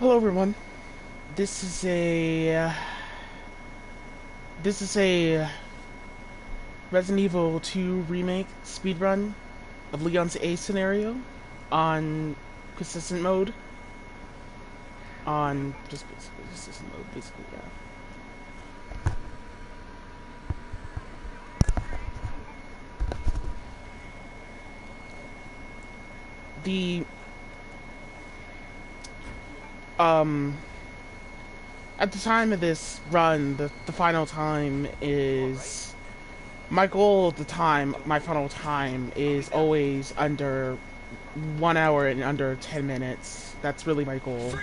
Hello everyone. This is a Resident Evil 2 remake speedrun of Leon's A scenario on consistent mode. On just basically consistent mode, basically, yeah. The at the time of this run, the final time is my goal at the time, my final time is always under 1 hour and under 10 minutes. That's really my goal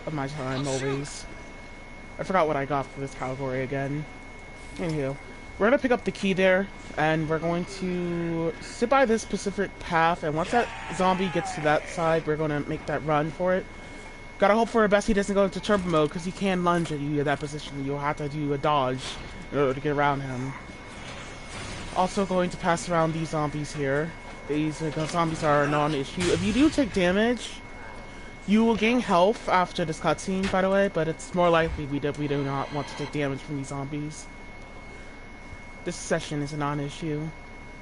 of my time, always. I forgot what I got for this category again. Anywho, we're gonna pick up the key there, and we're going to sit by this specific path, and once that zombie gets to that side, we're gonna make that run for it. Gotta hope for the best he doesn't go into turbo mode, because he can lunge at you at that position. You'll have to do a dodge in order to get around him. Also going to pass around these zombies here. These zombies are a non-issue. If you do take damage, you will gain health after this cutscene, by the way, but it's more likely we do not want to take damage from these zombies. This session is a non-issue.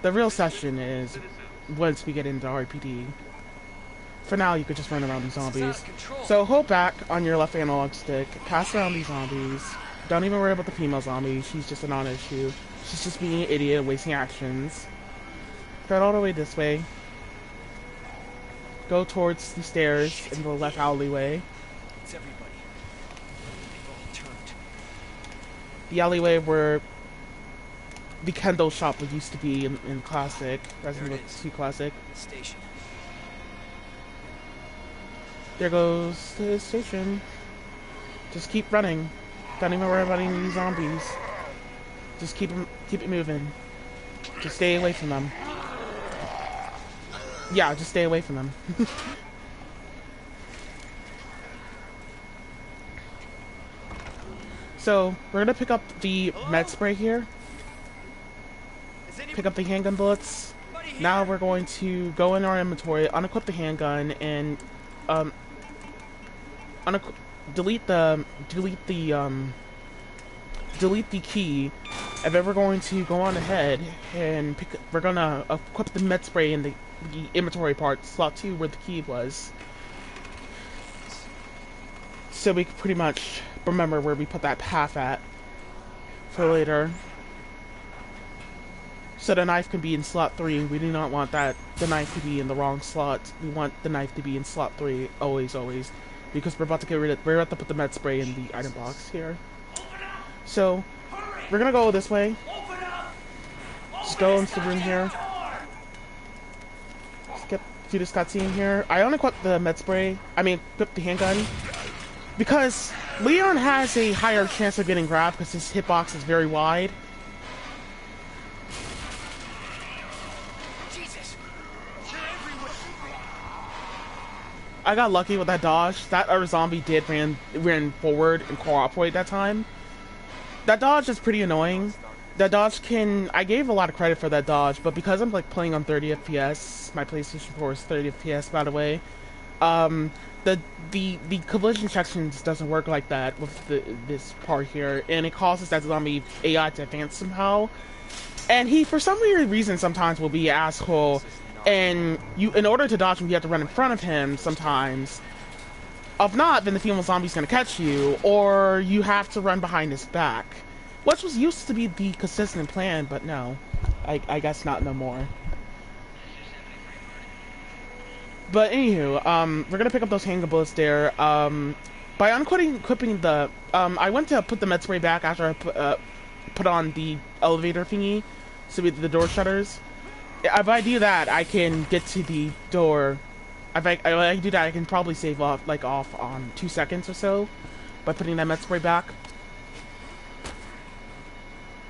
The real session is once we get into RPD. For now, you could just run around these zombies. So hold back on your left analog stick, pass around these zombies. Don't even worry about the female zombie, she's just a non-issue. She's just being an idiot, wasting actions. Head all the way this way. Go towards the stairs in the left alleyway. It's everybody. They've all turned. The alleyway where the Kendall shop used to be in Classic, Resident Evil 2 Classic. Station. There goes the station. Just keep running. Don't even worry about any of these zombies. Just keep it moving. Just stay away from them. Yeah, just stay away from them. So, we're gonna pick up the med spray here. Pick up the handgun bullets. Now we're going to go in our inventory, unequip the handgun, and delete the key. And then we're going to go on ahead and we're gonna equip the med spray in the inventory part, slot 2, where the key was. So we can pretty much remember where we put that path at for later. So the knife can be in slot 3. We do not want the knife to be in the wrong slot. We want the knife to be in slot 3, always, because we're about to put the med spray in the item box here. So we're gonna go this way. Just go into the room here. Skip through this cutscene here. I only equipped the med spray. Equipped the handgun because Leon has a higher chance of getting grabbed because his hitbox is very wide. I got lucky with that dodge. That other zombie ran forward and cooperate that time. That dodge is pretty annoying. That dodge I gave a lot of credit for that dodge, but because I'm like playing on 30 FPS, my PlayStation 4 is 30 FPS by the way. The collision sections doesn't work like that with this part here, and it causes that zombie AI to advance somehow. And he, for some weird reason, sometimes will be an asshole. And in order to dodge him, you have to run in front of him sometimes. If not, then the female zombie's gonna catch you, or you have to run behind his back. Which was used to be the consistent plan, but no. I guess not no more. But anywho, we're gonna pick up those handgun bullets there. By unequipping the... I went to put the med spray back after I put on the elevator thingy, so we the door shutters. If I do that, I can get to the door. If I do that, I can probably save off on 2 seconds or so by putting that med spray back.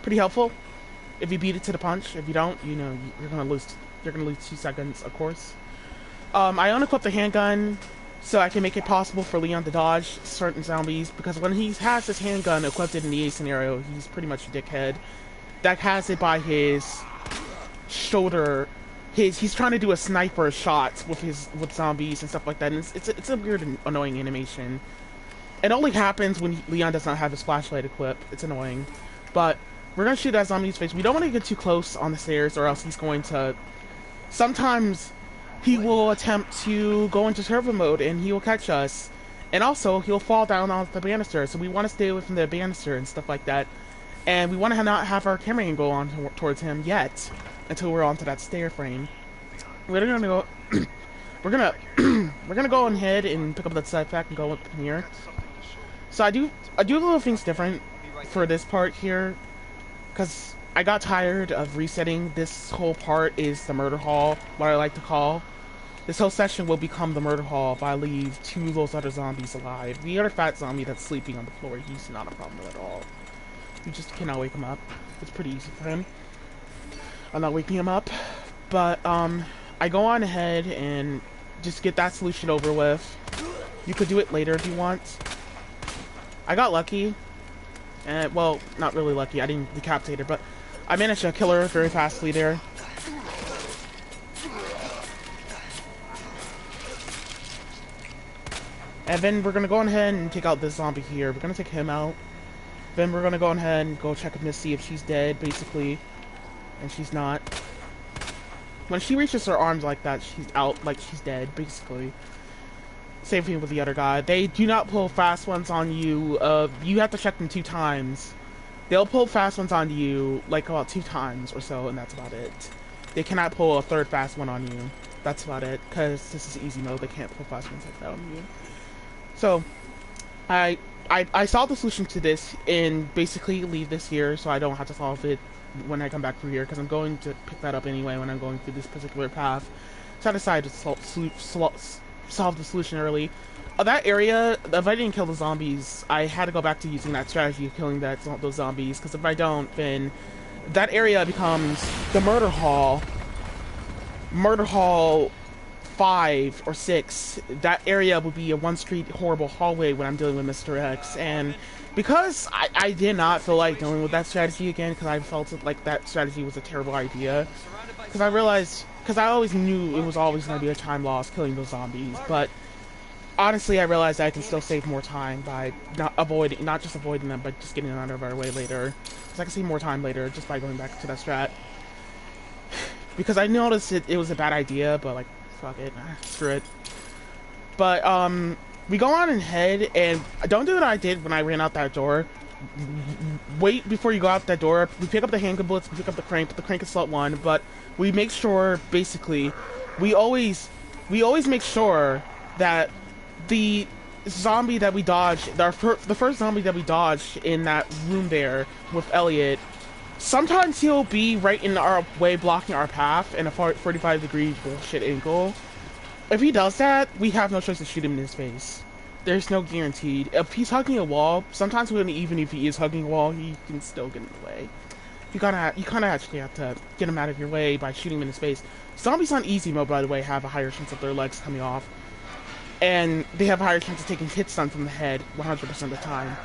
Pretty helpful if you beat it to the punch. If you don't, you're gonna lose 2 seconds, of course. I unequip the handgun so I can make it possible for Leon to dodge certain zombies, because when he has his handgun equipped in the A scenario, he's pretty much a dickhead. That has it by his shoulder. He's trying to do a sniper shot with zombies and stuff like that, and it's a weird and annoying animation. It only happens when Leon does not have his flashlight equipped. It's annoying. But we're going to shoot that zombie in his face. We don't want to get too close on the stairs or else he's going to... Sometimes he will attempt to go into turbo mode and he will catch us. And also, he'll fall down on the banister. So we want to stay away from the banister and stuff like that. And we want to not have our camera angle on towards him yet. Until we're onto that stair frame. We're going to go... we're gonna go ahead and pick up that side pack and go up in here. So I do little things different for this part here, because I got tired of resetting. This whole part is the murder hall, what I like to call. This whole section will become the murder hall if I leave 2 of those other zombies alive. The other fat zombie that's sleeping on the floor, he's not a problem at all. You just cannot wake him up. It's pretty easy for him. I'm not waking him up, but I go on ahead and just get that solution over with. You could do it later if you want. I got lucky. And, well, not really lucky. I didn't decapitate her, but I managed to kill her very fastly there. And then we're going to go on ahead and take out this zombie here. We're going to take him out. Then we're going to go on ahead and go check with Miss, see if she's dead, basically. And she's not. When she reaches her arms like that, she's out, like she's dead, basically. Same thing with the other guy. They do not pull fast ones on you. You have to check them 2 times. They'll pull fast ones on you, like, about 2 times or so, and that's about it. They cannot pull a 3rd fast one on you. That's about it, because this is easy mode. They can't pull fast ones like that on you. So, I solved the solution to this and basically leave this here so I don't have to solve it when I come back through here, because I'm going to pick that up anyway when I'm going through this particular path. So I decided to solve the solution early. That area, if I didn't kill the zombies, I had to go back to using that strategy of killing those zombies, because if I don't, then that area becomes the murder hall. Murder hall 5 or 6. That area would be a one-street horrible hallway when I'm dealing with Mr. X, and because I did not feel like dealing with that strategy again, because I felt like that strategy was a terrible idea. Because I realized, because I always knew it was always going to be a time loss killing those zombies, but honestly I realized I can still save more time by not just avoiding them, but just getting them out of our way later. Because I can save more time later just by going back to that strat. Because I noticed it was a bad idea, but like, fuck it, screw it. But, we go on ahead, and don't do what I did when I ran out that door. Wait before you go out that door. We pick up the handgun bullets, we pick up the crank, but the crank is slot 1, but we make sure, basically, we always make sure that the zombie that we dodged, the first zombie that we dodged in that room there with Elliot, sometimes he'll be right in our way, blocking our path in a 45-degree bullshit angle. If he does that, we have no choice to shoot him in his face. There's no guaranteed. If he's hugging a wall, sometimes even if he is hugging a wall, he can still get in the way. You kind of actually have to get him out of your way by shooting him in his face. Zombies on easy mode, by the way, have a higher chance of their legs coming off. And they have a higher chance of taking hit stun from the head 100% of the time.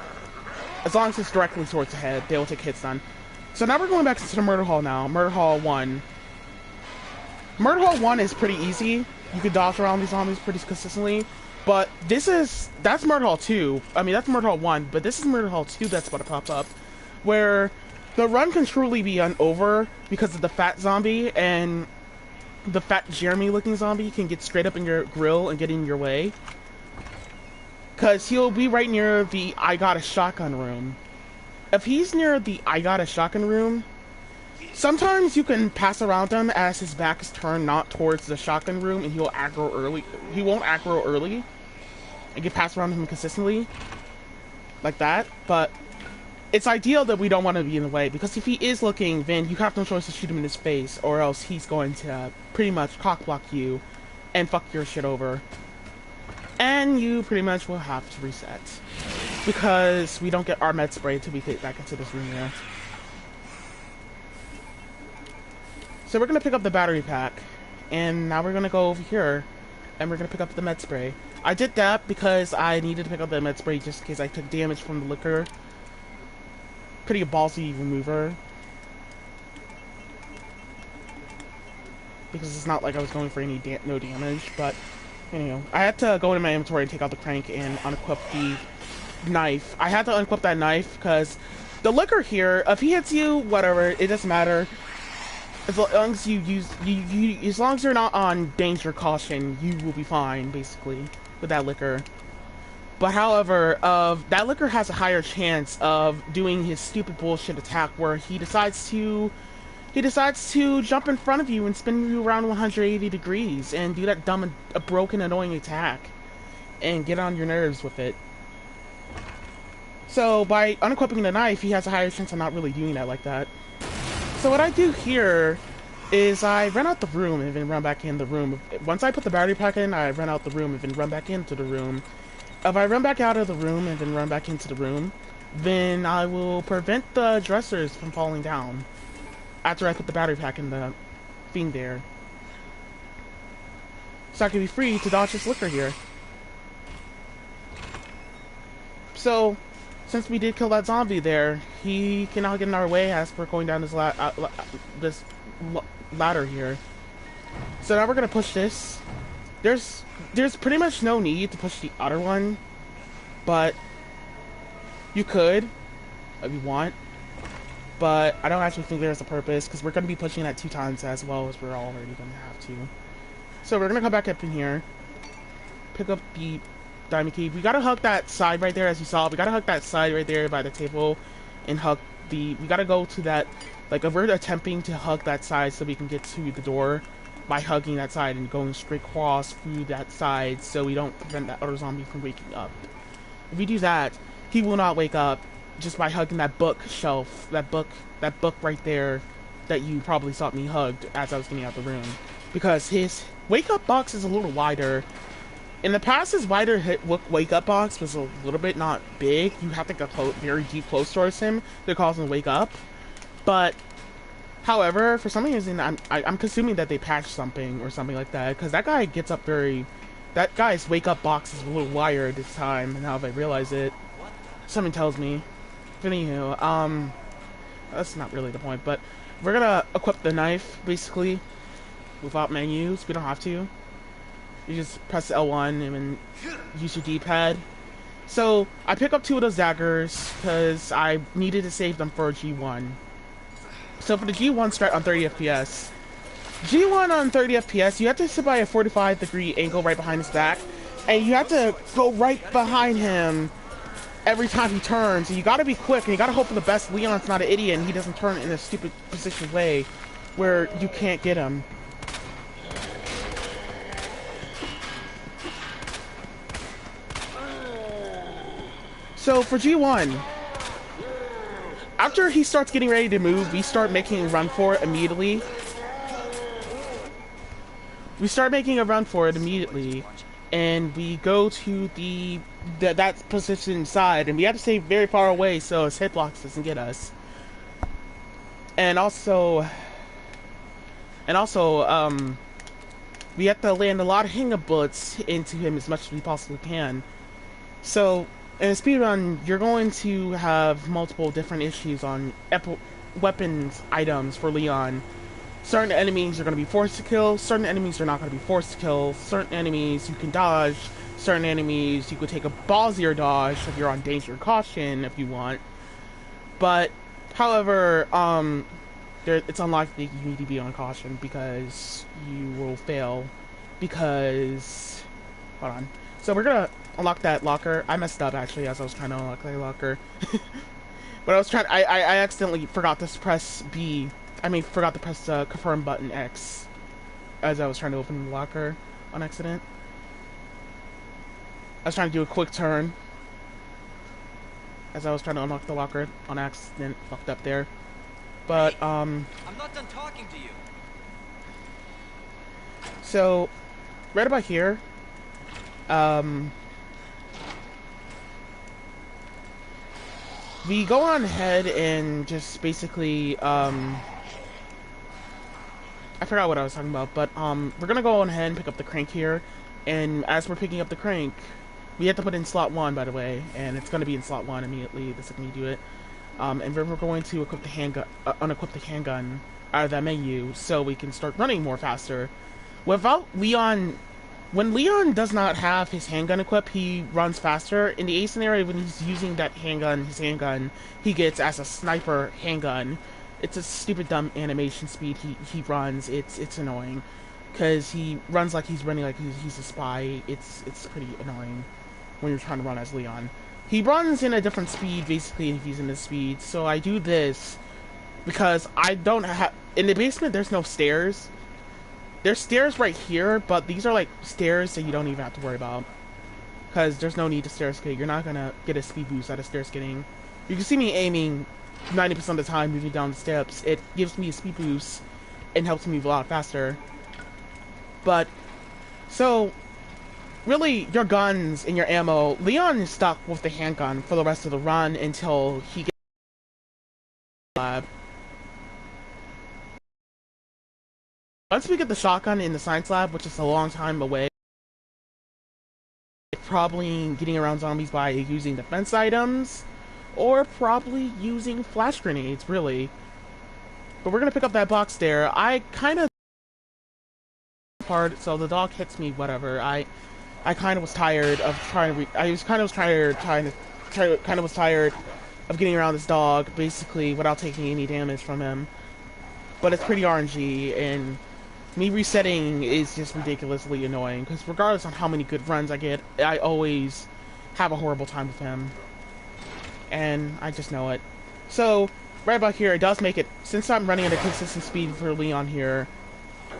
As long as it's directly towards the head, they will take hit stun. So now we're going back to the murder hall now. Murder hall 1. Murder hall 1 is pretty easy. You can dodge around these zombies pretty consistently. But that's Murder Hall 2. I mean, that's Murder Hall 1, but this is Murder Hall 2 that's about to pop up. Where the run can truly be over because of the fat zombie, and the fat Jeremy-looking zombie can get straight up in your grill and get in your way. Because he'll be right near the I got a shotgun room. If he's near the I got a shotgun room, sometimes you can pass around him as his back is turned not towards the shotgun room, and he'll aggro early. He won't aggro early, and get passed around him consistently, like that. But it's ideal that we don't want to be in the way, because if he is looking, then you have no choice to shoot him in his face, or else he's going to pretty much cock block you and fuck your shit over. And you pretty much will have to reset, because we don't get our med spray until we get back into this room here. So we're going to pick up the battery pack, and now we're going to go over here, and we're going to pick up the med spray. I did that because I needed to pick up the med spray just in case I took damage from the liquor. Pretty ballsy maneuver. Because it's not like I was going for any damage, but anyway. I had to go into my inventory and take out the crank and unequip the knife. I had to unequip that knife because the liquor here, if he hits you, whatever, it doesn't matter. As long as as long as you're not on danger caution, you will be fine, basically, with that liquor. But however, that liquor has a higher chance of doing his stupid bullshit attack where he decides to jump in front of you and spin you around 180 degrees and do that dumb, broken, annoying attack and get on your nerves with it. So by unequipping the knife, he has a higher chance of not really doing that like that. So what I do here is I run out the room and then run back in the room. Once I put the battery pack in, I run out the room and then run back into the room. If I run back out of the room and then run back into the room, then I will prevent the dressers from falling down after I put the battery pack in the thing there. So I can be free to dodge this liquor here. So, since we did kill that zombie there, he cannot get in our way as we're going down this ladder here. So now we're gonna push this. There's pretty much no need to push the other one, but you could if you want. But I don't actually think there's a purpose because we're gonna be pushing that 2 times as well as we're already gonna have to. So we're gonna come back up in here, pick up the diamond key. We gotta hug that side right there, as you saw. We gotta hug that side right there by the table, and hug the. We gotta go to that. Like if we're attempting to hug that side so we can get to the door by hugging that side and going straight across through that side, so we don't prevent that other zombie from waking up. If we do that, he will not wake up just by hugging that bookshelf, that book right there that you probably saw me hugged as I was getting out the room, because his wake up box is a little wider. In the past, his wider wake up box was a little bit not big. You have to get very deep close towards him to cause him to wake up. But, however, for some reason, I'm assuming that they patched something or something like that, because that guy gets up very. That guy's wake up box is a little wider this time. Now if I realize it, something tells me. Anywho, that's not really the point. But we're gonna equip the knife basically without menus. We don't have to. You just press L1 and then use your D-pad. So, I pick up 2 of those daggers because I needed to save them for G1. So for the G1 start on 30 FPS. G1 on 30 FPS, you have to sit by a 45-degree angle right behind his back. And you have to go right behind him every time he turns. And you gotta be quick, and you gotta hope for the best Leon's not an idiot and he doesn't turn in a stupid position way where you can't get him. So for G1, after he starts getting ready to move, we start making a run for it immediately. And we go to that position side, and we have to stay very far away so his hitbox doesn't get us. And also, we have to land a lot of hang-up bullets into him as much as we possibly can. So, in a speedrun, you're going to have multiple different issues on weapons items for Leon. Certain enemies you're going to be forced to kill, certain enemies you're not going to be forced to kill, certain enemies you can dodge, certain enemies you could take a ballsier dodge if you're on danger caution if you want. But, however, it's unlikely you need to be on caution because you will fail. Because, hold on. So we're gonna unlock that locker. I messed up actually as I was trying to unlock that locker. But I accidentally forgot to press B. Forgot to press the confirm button X as I was trying to open the locker on accident. I was trying to do a quick turn as I was trying to unlock the locker on accident. Fucked up there. But, Hey, I'm not done talking to you. So, right about here, we go on ahead and just basically, I forgot what I was talking about, but, we're gonna go on ahead and pick up the crank here, and as we're picking up the crank, we have to put in slot 1, by the way, and it's gonna be in slot 1 immediately the second you do it. And then we're going to equip the handgun, unequip the handgun out of that menu so we can start running more faster. Without Leon when Leon does not have his handgun equipped, he runs faster. In the A scenario, when he's using that handgun, his handgun, he gets as a sniper handgun. It's a stupid dumb animation speed he runs. It's annoying. Because he runs like he's running like he's a spy. It's pretty annoying when you're trying to run as Leon. He runs in a different speed, basically, if he's in this speed. So I do this because I don't have... In the basement, there's no stairs. There's stairs right here, but these are like stairs that you don't even have to worry about. Because there's no need to stair skate. You're not going to get a speed boost out of stair skating. You can see me aiming 90% of the time, moving down the steps. It gives me a speed boost and helps me move a lot faster. But, so, really, your guns and your ammo, Leon is stuck with the handgun for the rest of the run until he gets to the lab. Once we get the shotgun in the science lab, which is a long time away, probably getting around zombies by using defense items, or probably using flash grenades, really. But we're gonna pick up that box there. I kind of hard, so the dog hits me, whatever. I kind of was tired of trying to kind of was tired of getting around this dog, basically, without taking any damage from him. But it's pretty RNG, and me resetting is just ridiculously annoying, because regardless on how many good runs I get, I always have a horrible time with him. And I just know it. So, right about here, it does make it, since I'm running at a consistent speed for Leon here,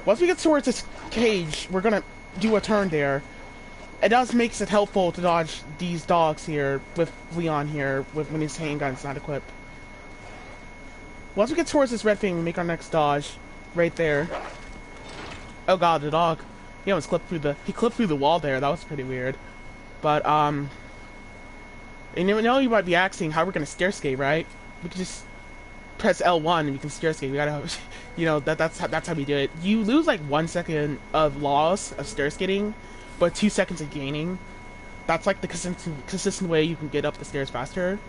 once we get towards this cage, we're gonna do a turn there. It does makes it helpful to dodge these dogs here, with Leon here, when his handgun's not equipped. Once we get towards this red thing, we make our next dodge, right there. Oh god, the dog. He almost clipped through the wall there. That was pretty weird. But, and you know, you might be asking how we're gonna stair skate, right? We can just press L1 and we can stair skate. We gotta, you know, that's how we do it. You lose like 1 second of loss of stair skating, but 2 seconds of gaining. That's like the consistent way you can get up the stairs faster.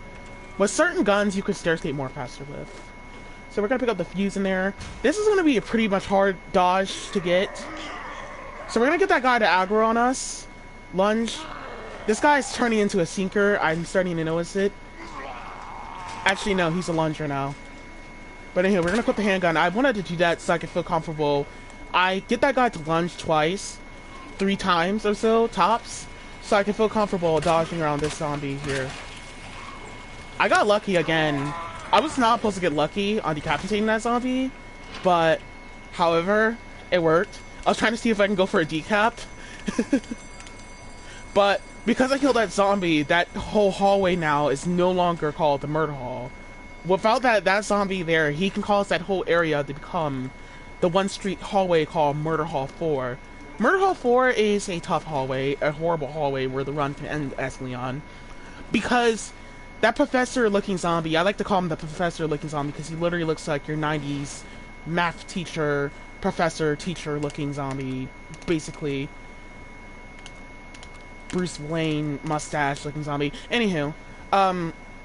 With certain guns, you can stair skate more faster with. So we're gonna pick up the fuse in there. This is gonna be a pretty much hard dodge to get. So we're gonna get that guy to aggro on us. Lunge. This guy's turning into a sinker. I'm starting to notice it. Actually, no, he's a lunger now. But anyway, we're gonna put the handgun. I wanted to do that so I could feel comfortable. I get that guy to lunge twice, 3 times or so, tops, so I can feel comfortable dodging around this zombie here. I got lucky again. I was not supposed to get lucky on decapitating that zombie, but, however, it worked. I was trying to see if I can go for a decap. But, because I killed that zombie, that whole hallway now is no longer called the murder hall. Without that zombie there, he can cause that whole area to become the one street hallway called Murder Hall 4. Murder Hall 4 is a tough hallway, a horrible hallway where the run can end as Leon. Because that professor-looking zombie, I like to call him the professor-looking zombie because he literally looks like your 90s math teacher, professor, teacher-looking zombie, basically. Bruce Wayne mustache-looking zombie. Anywho,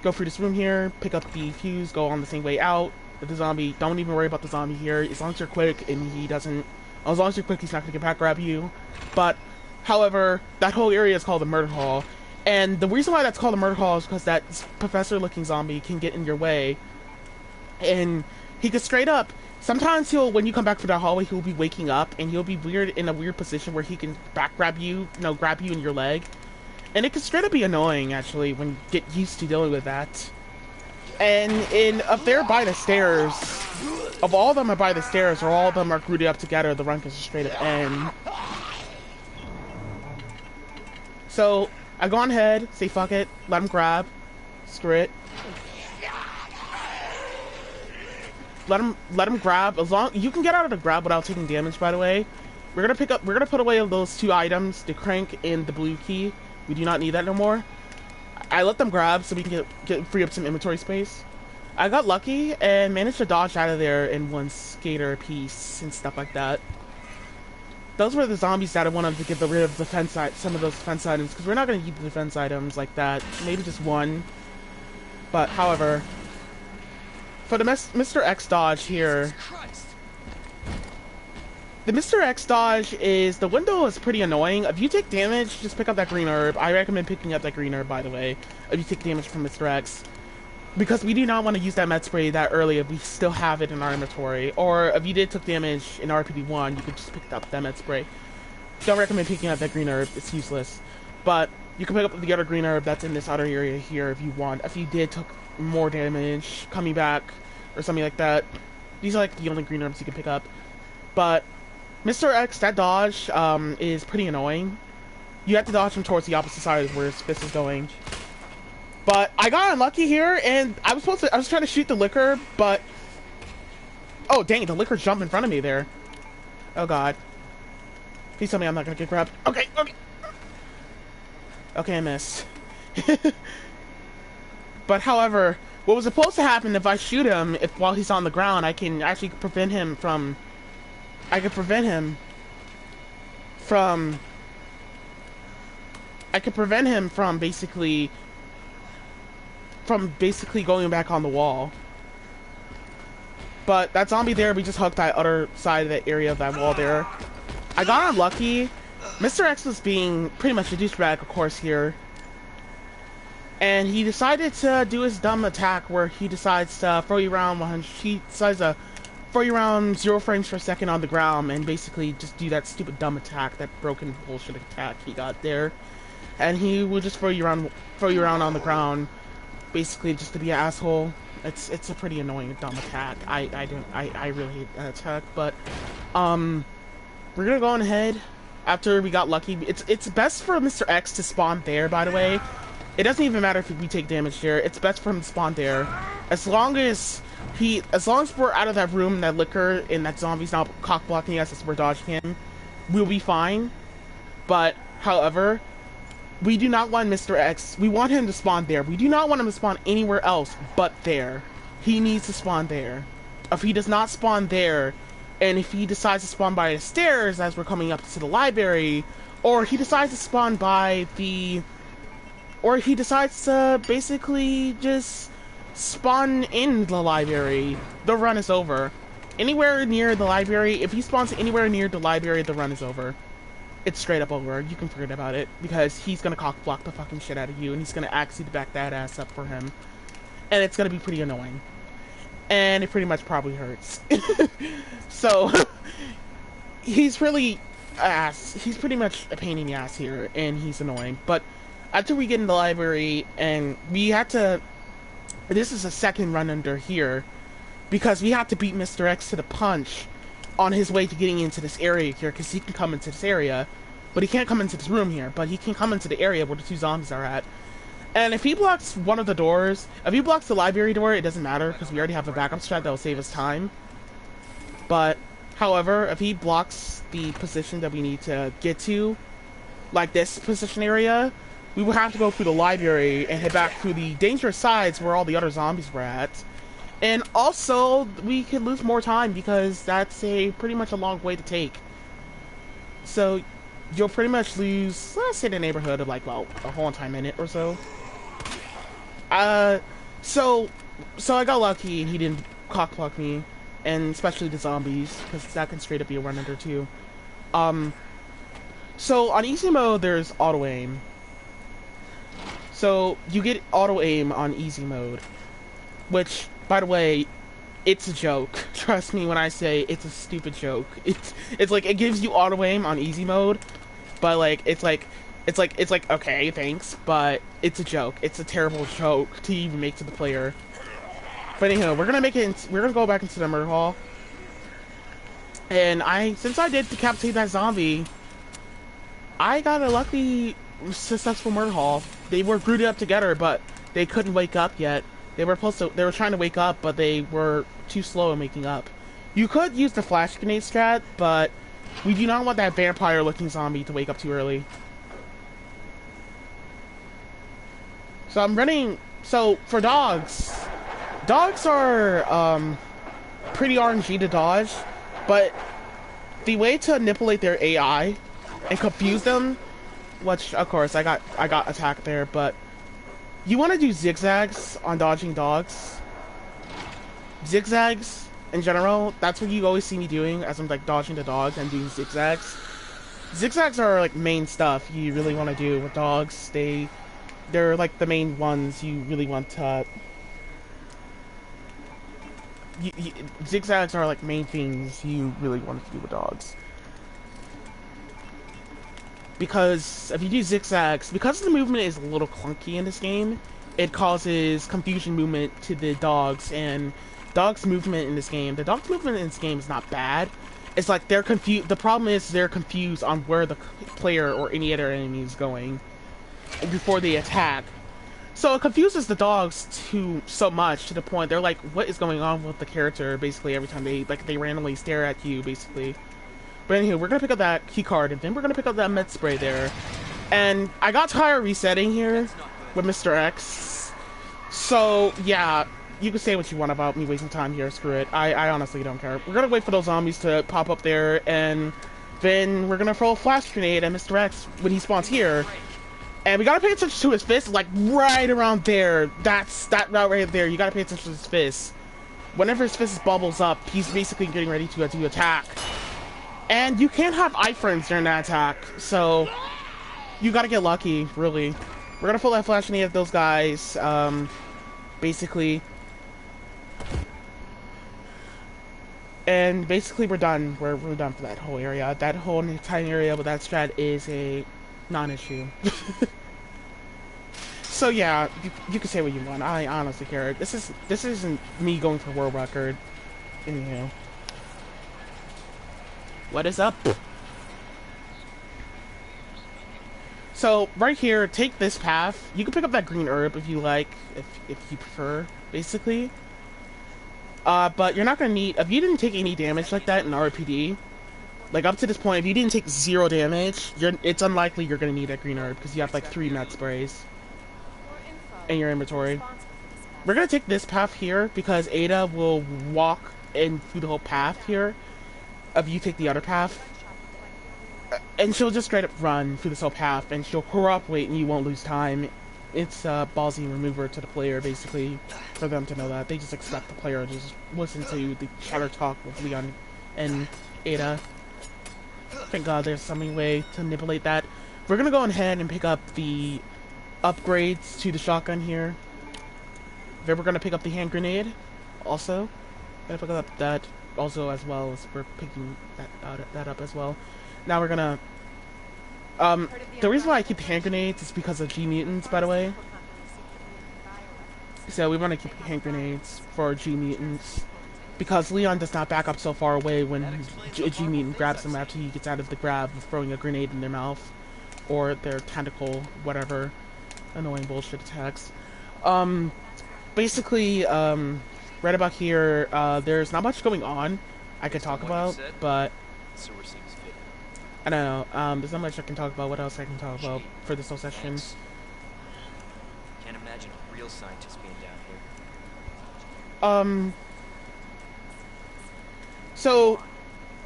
go through this room here, pick up the fuse, go on the same way out with the zombie. Don't even worry about the zombie here. As long as you're quick and he doesn't... As long as you're quick, he's not going to get back grab you. But, however, that whole area is called the murder hall. And the reason why that's called the murder hall is because that professor-looking zombie can get in your way. And he could straight up... Sometimes when you come back from that hallway, he'll be waking up, and he'll be in a weird position where he can back grab you, grab you in your leg. And it can straight up be annoying, actually, when you get used to dealing with that. And up there by the stairs, of all of them are by the stairs, or all of them are grouped up together, the run can just straight up end. So, I go on ahead, say fuck it, let him grab, screw it. Let him grab. As long you can get out of the grab without taking damage. By the way, we're gonna put away those 2 items, the crank and the blue key. We do not need that no more. I let them grab so we can free up some inventory space. I got lucky and managed to dodge out of there in 1 skater piece and stuff like that. Those were the zombies that I wanted to get rid of some of those defense items, because we're not gonna keep the defense items like that. Maybe just 1. But however. For the Mr. X dodge here, the Mr. X dodge is, the window is pretty annoying. If you take damage, just pick up that green herb. I recommend picking up that green herb, by the way, if you take damage from Mr. X. Because we do not want to use that med spray that early if we still have it in our inventory. Or if you did took damage in RPD1, you could just pick up that med spray. Don't recommend picking up that green herb, it's useless. But you can pick up the other green herb that's in this outer area here if you want. If you did took more damage coming back or something like that. These are like the only green herbs you can pick up. But Mr. X, that dodge is pretty annoying. You have to dodge him towards the opposite side of where his fist is going. But I got unlucky here, and I was trying to shoot the liquor, but oh dang, the liquor jumped in front of me there. Oh god. Please tell me I'm not gonna get grabbed. Okay, okay. Okay, I missed. But however, what was supposed to happen if I shoot him while he's on the ground, I can actually prevent him from basically going back on the wall. But that zombie there, we just hooked that other side of the area of that wall there. I got unlucky. Mr. X was being pretty much a douchebag, of course, here. And he decided to do his dumb attack where he decides to throw you around 100. He decides to throw you around 0 frames per second on the ground and basically just do that stupid dumb attack, that broken bullshit attack he got there. And he will just throw you around on the ground, basically just to be an asshole. It's a pretty annoying dumb attack. I really hate that attack, but we're gonna go on ahead after we got lucky. It's best for Mr. X to spawn there, by the way. It doesn't even matter if we take damage there. It's best for him to spawn there. As long as we're out of that room, that liquor, and that zombie's not cock blocking us as we're dodging him, we'll be fine. But however, we do not want Mr. X. We want him to spawn there. We do not want him to spawn anywhere else but there. He needs to spawn there. If he does not spawn there, and if he decides to spawn by the stairs as we're coming up to the library, or he decides to spawn by the... or he decides to basically just spawn in the library, the run is over. Anywhere near the library, if he spawns anywhere near the library, the run is over. It's straight up over. You can forget about it, because he's gonna cock block the fucking shit out of you, and he's gonna ask you to back that ass up for him. And it's gonna be pretty annoying. And it pretty much probably hurts. So, he's really he's pretty much a pain in the ass here, and he's annoying. But after we get in the library, and we had to... this is a second run under here, because we have to beat Mr. X to the punch on his way to getting into this area here, because he can come into this area, but he can't come into this room here, but he can come into the area where the 2 zombies are at. And if he blocks one of the doors, if he blocks the library door, it doesn't matter, because we already have a backup strat that will save us time. But, however, if he blocks the position that we need to get to, like this position area, we will have to go through the library and head back through the dangerous sides where all the other zombies were at. And also, we could lose more time because that's pretty much a long way to take. So, you'll pretty much lose, let's say, the neighborhood of like, well, a whole entire minute or so. So I got lucky and he didn't cock block me, and especially the zombies, because that can straight up be a run under too. So on easy mode, there's auto aim. So you get auto aim on easy mode, which, by the way, it's a joke. Trust me when I say it's a stupid joke. It's like it gives you auto aim on easy mode, but like it's like okay, thanks, but it's a joke. It's a terrible joke to even make to the player. But anyhow, we're gonna go back into the murder hall, and since I did decapitate that zombie, I got a lucky successful murder hall. They were grouped up together, but they couldn't wake up yet. They were trying to wake up, but they were too slow in waking up. You could use the flash grenade strat, but we do not want that vampire-looking zombie to wake up too early. So I'm running... So, for dogs are, pretty RNG to dodge, but the way to manipulate their AI and confuse them, which, of course, I got attacked there, but you want to do zigzags on dodging dogs. Zigzags in general, that's what you always see me doing as I'm like dodging the dogs and doing zigzags. Zigzags are like main stuff you really want to do with dogs. They're like the main ones you really want to. Zigzags are like main things you really want to do with dogs. Because if you do zigzags, because the movement is a little clunky in this game, it causes confusion movement to the dogs, and dogs' movement in this game, the dogs' movement in this game is not bad. It's like they're confused. The problem is they're confused on where the player or any other enemy is going before they attack. So it confuses the dogs so much to the point they're like, "What is going on with the character?" Basically, every time they randomly stare at you, basically. But anyway, we're gonna pick up that key card, and then we're gonna pick up that med spray there. And I got tired resetting here with Mr. X. So yeah, you can say what you want about me wasting time here. Screw it. I honestly don't care. We're gonna wait for those zombies to pop up there, and then we're gonna throw a flash grenade at Mr. X when he spawns here. And we gotta pay attention to his fist, like right around there. That route right there. You gotta pay attention to his fist. Whenever his fist bubbles up, he's basically getting ready to attack. And you can't have iframes during that attack, so you gotta get lucky, really. We're gonna pull that flash grenade at those guys, basically. And basically we're done. We're done for that whole area. That whole entire area with that strat is a non-issue. So yeah, you can say what you want. I honestly care. This isn't me going for world record. Anyhow. What is up? So right here, take this path. You can pick up that green herb if you like, if you prefer, basically. But you're not gonna need, if you didn't take any damage like that in RPD, like up to this point, if you didn't take 0 damage, it's unlikely you're gonna need that green herb because you have like 3 med sprays in your inventory. We're gonna take this path here because Ada will walk in through the whole path here. If you take the other path, and she'll just straight up run through this whole path, and she'll cooperate, and you won't lose time. It's a ballsy remover to the player, basically, for them to know that. They just expect the player to just listen to the chatter talk with Leon and Ada. Thank God there's some way to manipulate that. We're gonna go ahead and pick up the upgrades to the shotgun here. Then we're gonna pick up the hand grenade, also. Gonna pick up that also as well as we're picking that up as well. Now we're gonna the reason why I keep the hand grenades is because of G mutants, by the way. So we want to keep hand grenades for G mutants because Leon does not back up so far away when a G mutant grabs him after he gets out of the grab of throwing a grenade in their mouth or their tentacle, whatever annoying bullshit attacks. Basically, right about here, there's not much going on I could talk about, but I don't know, there's not much I can talk about. What else I can talk about for this whole session? Can't imagine a real scientist being down here. So,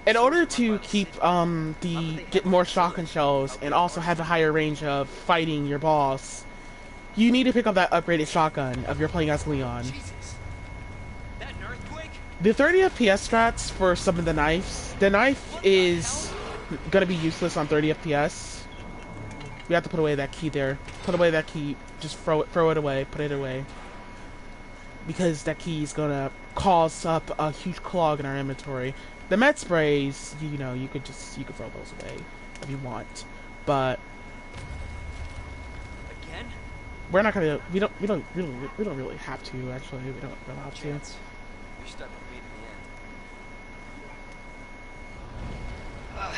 in order to keep, get more shotgun shells and also have a higher range of fighting your boss, you need to pick up that upgraded shotgun if you're playing as Leon. Jesus. That an earthquake? The 30 FPS strats for some of the knives. The knife is gonna be useless on 30 FPS. We have to put away that key there. Put away that key. Just throw it away. Put it away. Because that key is gonna cause up a huge clog in our inventory. The med sprays, you know, you could throw those away if you want. But Again? we're not gonna. We don't really have to. Actually, we don't really have to. You're stuck with me to the end.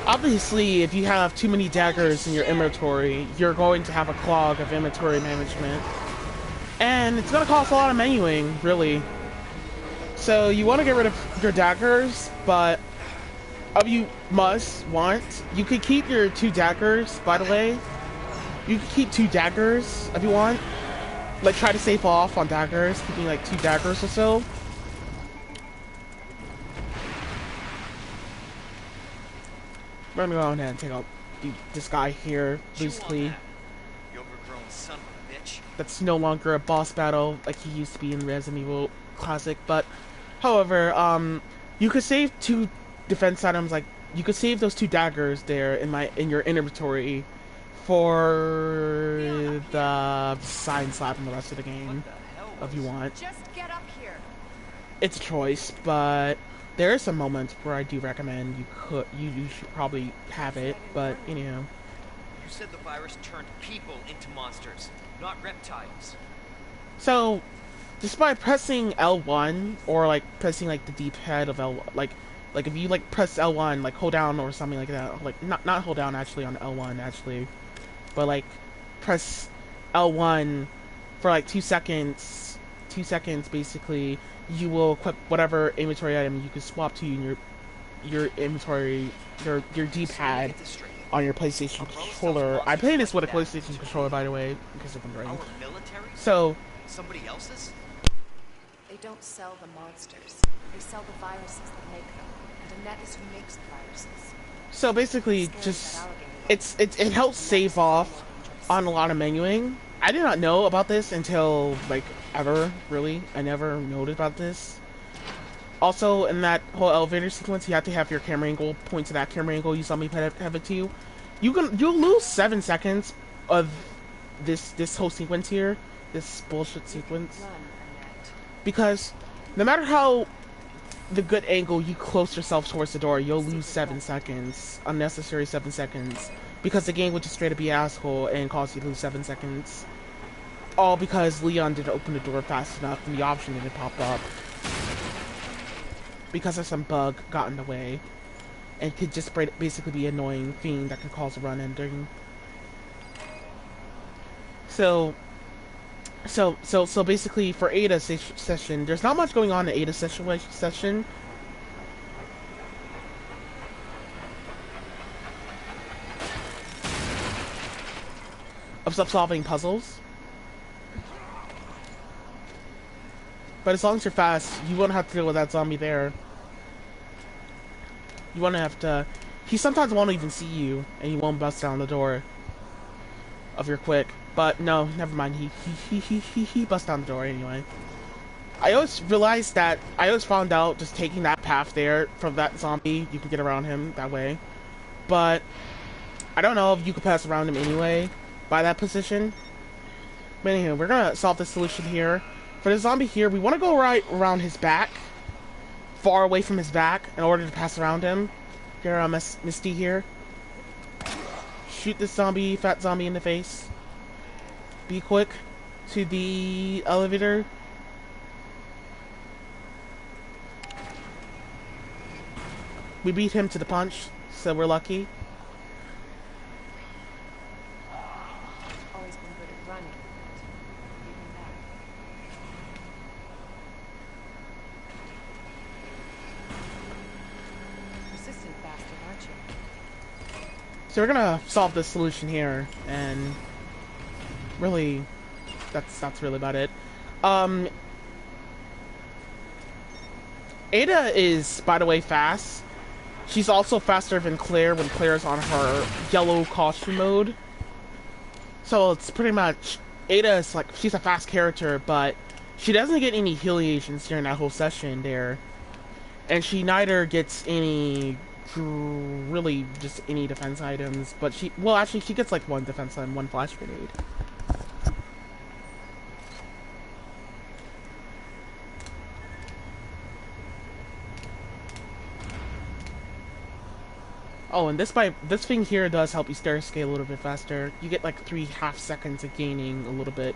Obviously, if you have too many daggers in your inventory, you're going to have a clog of inventory management. And it's going to cost a lot of menuing, really. So you want to get rid of your daggers, but if you you could keep your 2 daggers, by the way. You can keep 2 daggers if you want. Like, try to save off on daggers, keeping like 2 daggers or so. We're gonna go ahead and take out this guy here, basically. You overgrown son of a bitch. that's no longer a boss battle like he used to be in Resident Evil Classic. But, however, you could save 2 defense items. Like you could save those 2 daggers there in your inventory for the sign slap in the rest of the game, if you want. Just get up here. It's a choice, but there are some moments where I do recommend you should probably have it, but you know. You said the virus turned people into monsters, not reptiles. So, just by pressing L1 or like pressing like the D-pad of L, like if you like press L1, like hold down or something like that, like not hold down actually on L1 actually, but like press L1 for like 2 seconds, basically, you will equip whatever inventory item you can swap to in your inventory, your D-pad on your PlayStation controller. I play this with a PlayStation controller, by the way, because of the brain. So, Somebody else's? They don't sell the monsters. They sell the viruses that make them. And Annette is who makes the viruses. so basically, just it helps save off on a lot of menuing. I did not know about this until like ever, really. I never noted about this. Also, in that whole elevator sequence, you have to have your camera angle point to that camera angle you saw me have it to. You'll lose 7 seconds of this whole sequence here, this bullshit sequence, because no matter how the good angle you close yourself towards the door, you'll lose 7 seconds, unnecessary 7 seconds, because the game would just straight up be an asshole and cause you to lose 7 seconds. All because Leon didn't open the door fast enough and the option didn't pop up. Because of some bug got in the way. And could just basically be an annoying thing that could cause a run ending. So basically for Ada session, there's not much going on in Ada session. Of solving puzzles. But as long as you're fast, you won't have to deal with that zombie there. You won't have to... He sometimes won't even see you, and he won't bust down the door of your quick. But no, never mind. He busts down the door anyway. I always found out just taking that path there from that zombie, you can get around him that way. But I don't know if you could pass around him anyway by that position. But anyway, we're gonna solve the solution here. For the zombie here, we want to go right around his back, far away from his back, in order to pass around him. Here, Misty here. Shoot this zombie, fat zombie in the face. Be quick to the elevator. We beat him to the punch, so we're lucky. Always been good at running. Even that. Persistent bastard, aren't you? So we're gonna solve this solution here, and really, that's really about it. Ada is, by the way, fast. She's also faster than Claire when Claire's on her yellow costume mode. So it's pretty much, Ada is like, she's a fast character, but she doesn't get any healing agents during that whole session there. And she neither gets any, really just any defense items, but well actually she gets like 1 defense item, 1 flash grenade. Oh, and this thing here does help you stair scale a little bit faster. You get like 3.5 seconds of gaining a little bit.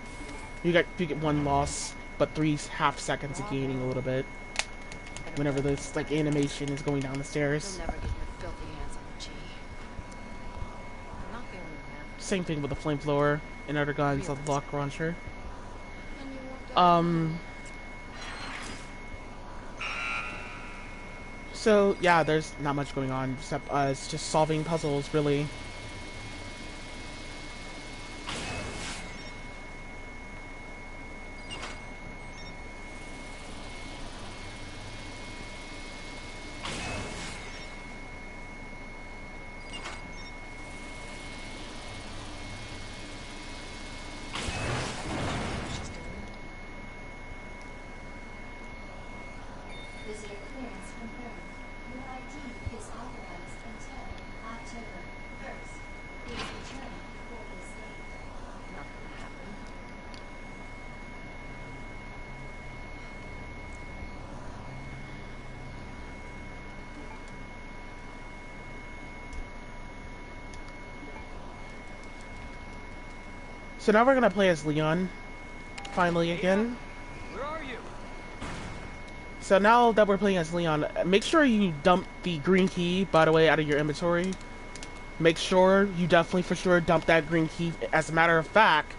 You get 1 loss, but 3.5 seconds of gaining a little bit. Whenever this like animation is going down the stairs. You'll never get your filthy hands on the G. I'm not the only man. Same thing with the flamethrower and other guns of the block launcher. And you won't So yeah, there's not much going on except it's just solving puzzles, really. Visitor clearance confirmed. Your ID is authorized until October 1st. Please return before this date. Not gonna happen. So now we're gonna play as Leon, finally again. Where are you? So now that we're playing as Leon, make sure you dump the green key, by the way, out of your inventory. Make sure you definitely for sure dump that green key. As a matter of fact,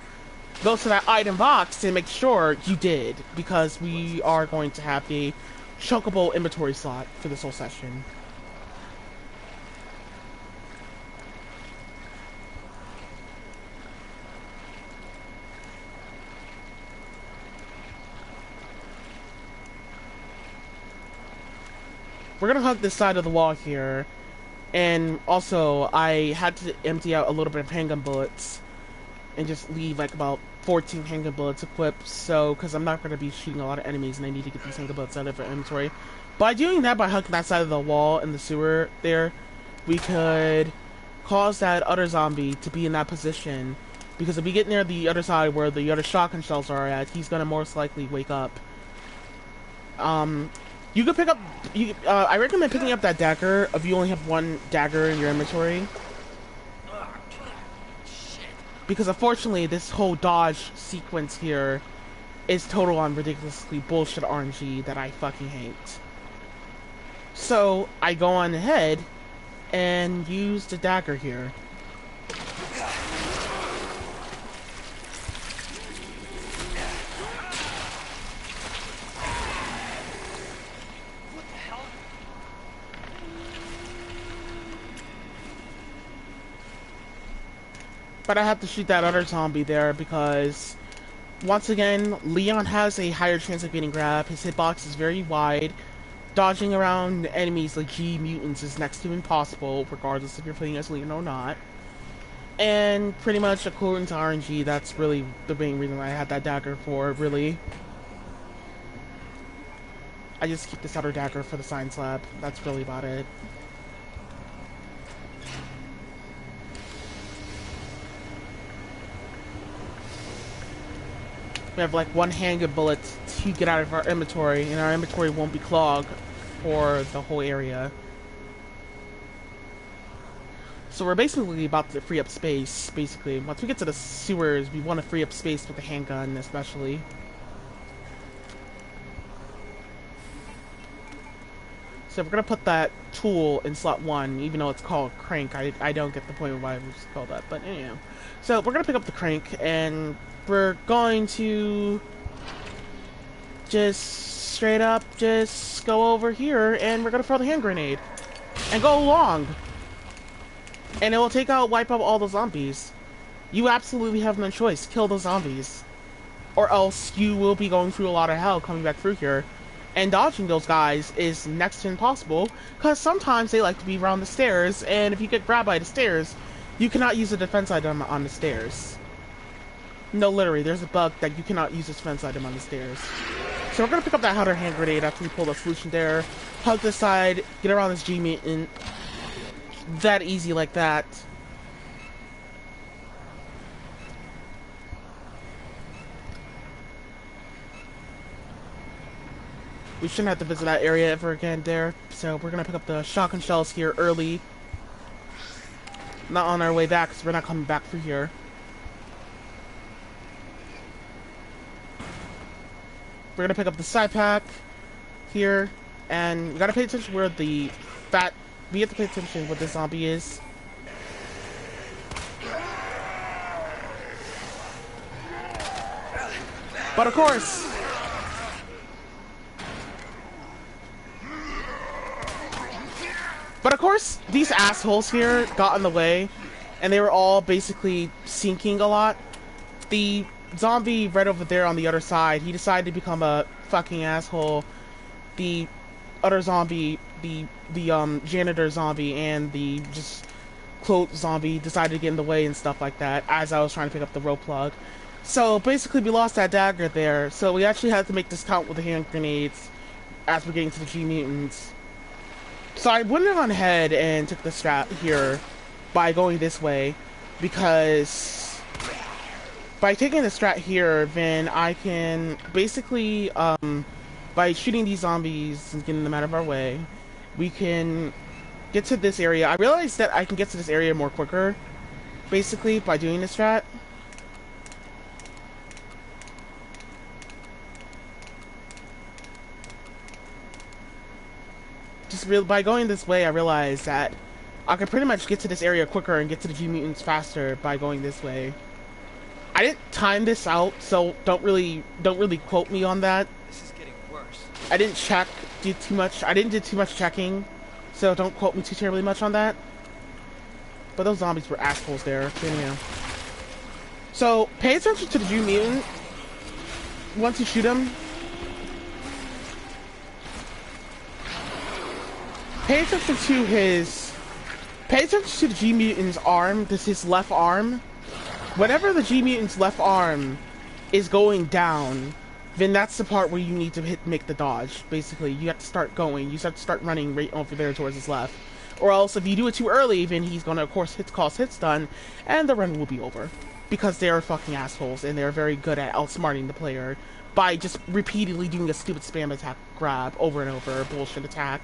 go to that item box and make sure you did, because we are going to have a chunkable inventory slot for this whole session. We're gonna hug this side of the wall here, and also I had to empty out a little bit of handgun bullets and just leave like about 14 handgun bullets equipped, so because I'm not gonna be shooting a lot of enemies and I need to get these handgun bullets out of our inventory. By doing that, by hugging that side of the wall in the sewer there, we could cause that other zombie to be in that position, because if we get near the other side where the other shotgun shells are at, he's gonna most likely wake up. You could pick up. I recommend picking up that dagger if you only have one dagger in your inventory, because unfortunately, this whole dodge sequence here is total on ridiculously bullshit RNG that I fucking hate. So I go on ahead and use the dagger here. But I have to shoot that other zombie there because, once again, Leon has a higher chance of getting grabbed. His hitbox is very wide. Dodging around enemies like G mutants is next to impossible, regardless if you're playing as Leon or not. And pretty much, according to RNG, that's really the main reason I had that dagger for, really. I just keep this other dagger for the science lab. That's really about it. We have like one handgun bullet to get out of our inventory, and our inventory won't be clogged for the whole area. So we're basically about to free up space, basically. Once we get to the sewers, we want to free up space with the handgun, especially. So we're going to put that tool in slot 1, even though it's called crank. I don't get the point of why it's called that, but anyhow. So we're going to pick up the crank, and we're going to just straight up just go over here, and we're going to throw the hand grenade. And go along. And it will wipe out all the zombies. You absolutely have no choice. Kill the zombies. Or else you will be going through a lot of hell coming back through here. And dodging those guys is next to impossible, because sometimes they like to be around the stairs, and if you get grabbed by the stairs, you cannot use a defense item on the stairs. No, literally, there's a bug that you cannot use a defense item on the stairs. So we're going to pick up that other hand grenade after we pull the solution there, hug this side, get around this G mutant. That easy like that. We shouldn't have to visit that area ever again there, so we're going to pick up the shotgun shells here early. Not on our way back, because we're not coming back through here. We're going to pick up the side pack here, and we got to pay attention where the fat... We have to pay attention what this zombie is. But of course... these assholes here got in the way, and they were all basically sinking a lot. The zombie right over there on the other side, he decided to become a fucking asshole. The other zombie, the janitor zombie, and the just cloak zombie decided to get in the way and stuff like that as I was trying to pick up the rope plug. So basically we lost that dagger there, so we actually had to make this count with the hand grenades. as we're getting to the G mutants. So I went on ahead and took the strat here by going this way, because by taking the strat here, then I can basically, by shooting these zombies and getting them out of our way, we can get to this area. I realized that I can get to this area more quicker, basically, by doing this strat. By going this way, I realized that I could pretty much get to this area quicker and get to the G mutants faster by going this way. I didn't time this out, so don't really quote me on that. This is getting worse. I didn't do too much checking, so don't quote me too terribly much on that. But those zombies were assholes there. Anyhow. So pay attention to the G mutant. Once you shoot him, pay attention to the G mutant's arm. This is his left arm. Whenever the G mutant's left arm is going down, then that's the part where you need to make the dodge. Basically, you have to start going. You have to start running right over there towards his left. Or else, if you do it too early, then he's gonna, of course, cause hit stun, and the run will be over. Because they're fucking assholes, and they're very good at outsmarting the player by just repeatedly doing a stupid spam attack grab over and over, a bullshit attack.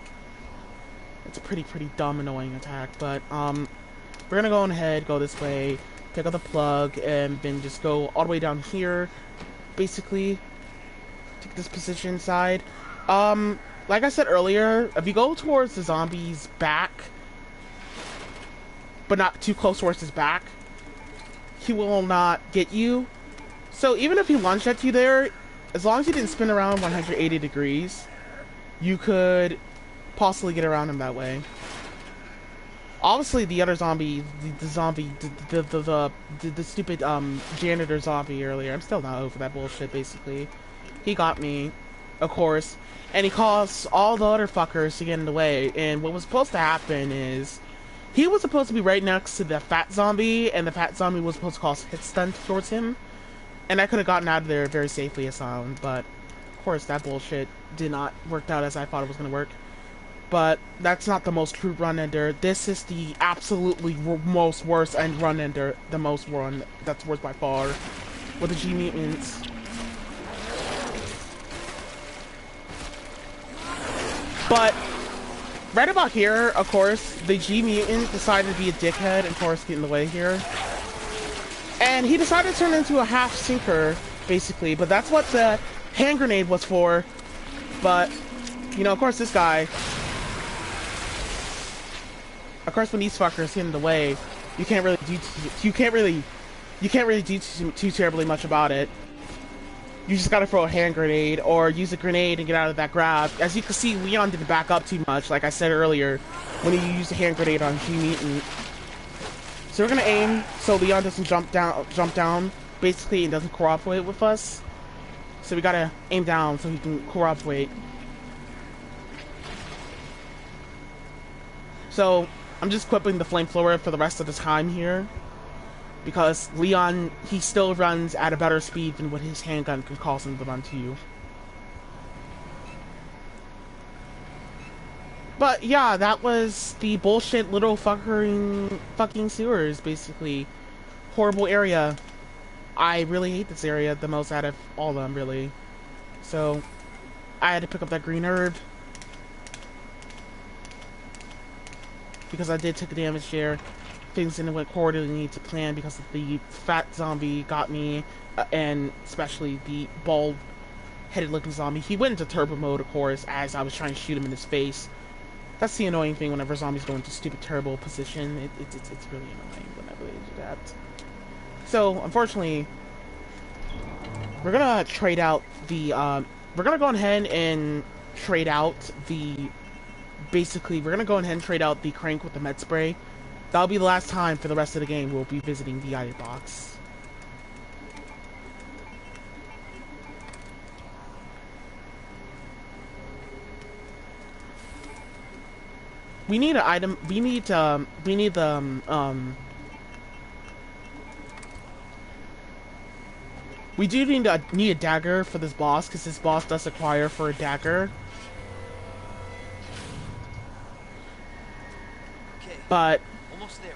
It's a pretty dumb, annoying attack, but, we're gonna go on ahead, go this way, pick up the plug, and then just go all the way down here, basically, take this position side. Like I said earlier, if you go towards the zombie's back, but not too close towards his back, he will not get you. So even if he lunged at you there, as long as you didn't spin around 180 degrees, you could possibly get around him that way. Obviously, the other zombie, the stupid janitor zombie earlier, I'm still not over that bullshit. Basically, he got me, of course, and he caused all the other fuckers to get in the way. And what was supposed to happen is he was supposed to be right next to the fat zombie, and the fat zombie was supposed to cause hit stun towards him, and I could have gotten out of there very safely and sound. But of course, that bullshit did not work out as I thought it was gonna work. But that's not the most true run ender. This is the absolutely most worst end run ender. The most run. That's worse by far. With the G mutants. But right about here, of course, the G mutant decided to be a dickhead and, of course, get in the way here. And he decided to turn into a half sinker, basically. But that's what the hand grenade was for. But, you know, of course, this guy. Of course, when these fuckers get in the way, you can't really do too terribly much about it. You just gotta throw a hand grenade or use a grenade and get out of that grab. As you can see, Leon didn't back up too much, like I said earlier, when he used a hand grenade on G mutant. So we're gonna aim so Leon doesn't jump down, basically, and doesn't cooperate with us. So we gotta aim down so he can cooperate. So I'm just equipping the flamethrower for the rest of the time here, because Leon, he still runs at a better speed than what his handgun can cause him to run to you. But yeah, that was the bullshit little fucking sewers, basically. Horrible area. I really hate this area the most out of all of them, really. So I had to pick up that green herb, because I did take a damage there. Things didn't went accordingly to plan because the fat zombie got me, and especially the bald-headed looking zombie. He went into turbo mode, of course, as I was trying to shoot him in his face. That's the annoying thing whenever zombies go into stupid turbo position. It's really annoying whenever they do that. So, unfortunately, we're gonna trade out the, we're gonna go ahead and trade out the, basically, we're gonna go ahead and trade out the crank with the med spray. That'll be the last time for the rest of the game we'll be visiting the item box. We need an item, we need the, we do need a dagger for this boss, because this boss does require for a dagger. But Almost there.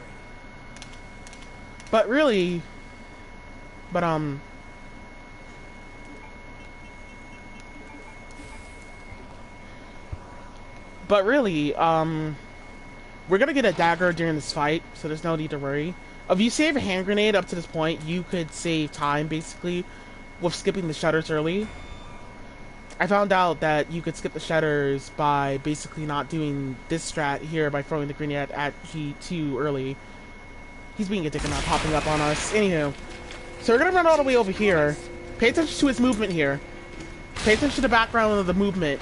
but really, but but really, we're gonna get a dagger during this fight, so there's no need to worry. If you save a hand grenade up to this point, you could save time basically with skipping the shutters early. I found out that you could skip the shutters by basically not doing this strat here by throwing the grenade at G2 early. He's being a dick and not popping up on us. Anywho, so we're gonna run all the way over here. Pay attention to his movement here. Pay attention to the background of the movement.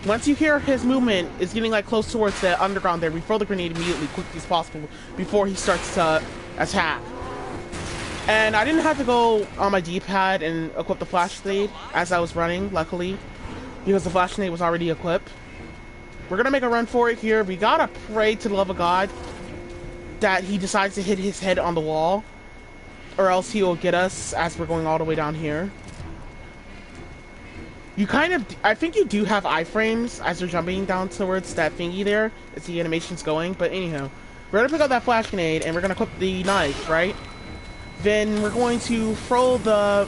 Once you hear his movement is getting like close towards the underground there, we throw the grenade immediately, quickly as possible, before he starts to attack. And I didn't have to go on my D-pad and equip the flash grenade as I was running, luckily, because the flash grenade was already equipped. We're gonna make a run for it here. We gotta pray to the love of God that he decides to hit his head on the wall, or else he will get us as we're going all the way down here. You kind of, I think you do have iframes as you're jumping down towards that thingy there, as the animation's going, but anyhow. We're gonna pick up that flash grenade, and we're gonna equip the knife, right? Then we're going to throw the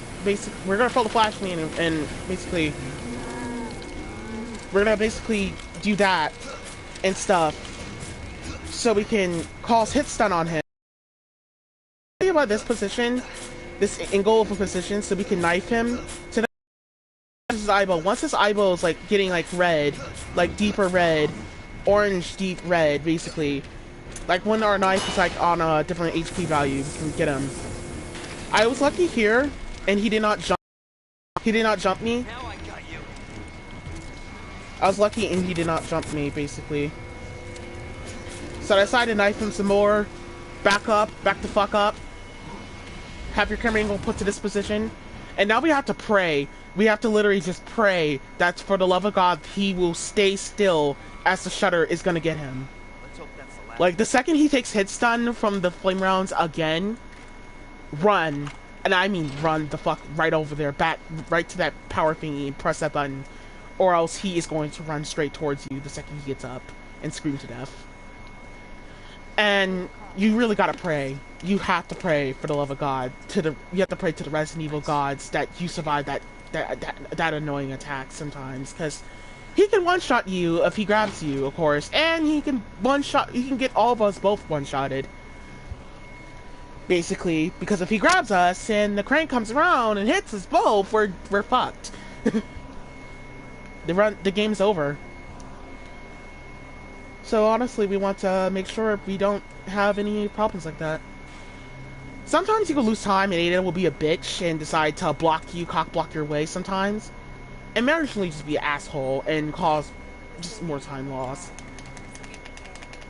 flash grenade, and basically, we're gonna basically do that and stuff, so we can cause hit stun on him. Think about this position, this angle of a position, so we can knife him to his eyeball. Once his eyeball is like getting like red, like deeper red, orange deep red, basically, like when our knife is like on a different HP value, we can get him. I was lucky here, and he did not jump. He did not jump me. Now I got you. I was lucky, and he did not jump me, basically. So I decided to knife him some more. Back up, back the fuck up. Have your camera angle put to this position. And now we have to pray. We have to literally just pray that for the love of God, he will stay still as the shutter is gonna get him. Let's hope that's the last. Like, the second he takes hit stun from the flame rounds again, run. And I mean run the fuck right over there, back right to that power thingy and press that button. Or else he is going to run straight towards you the second he gets up and scream to death. And you really gotta pray. You have to pray for the love of God. You have to pray to the Resident Evil gods that you survive that annoying attack sometimes, because he can one-shot you if he grabs you, of course, and he can get all of us both one-shotted. Basically, because if he grabs us and the crank comes around and hits us both, we're fucked. The game's over. So honestly, we want to make sure we don't have any problems like that. Sometimes you can lose time and Ada will be a bitch and decide to cock block your way sometimes. And marginally just be an asshole and cause just more time loss.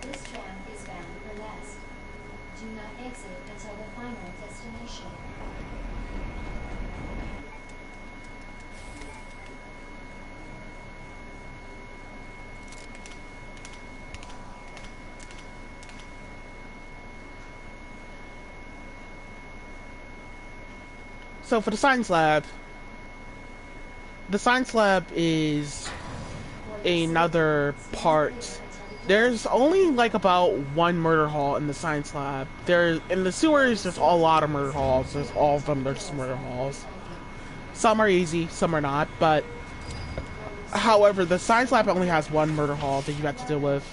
This tram is bound for West. Do not exit until the final destination. So for the science lab is another part. There's only like about one murder hall in the science lab. In the sewers, there's a lot of murder halls. There's all of them, they're just murder halls. Some are easy, some are not, but however, the science lab only has one murder hall that you have to deal with.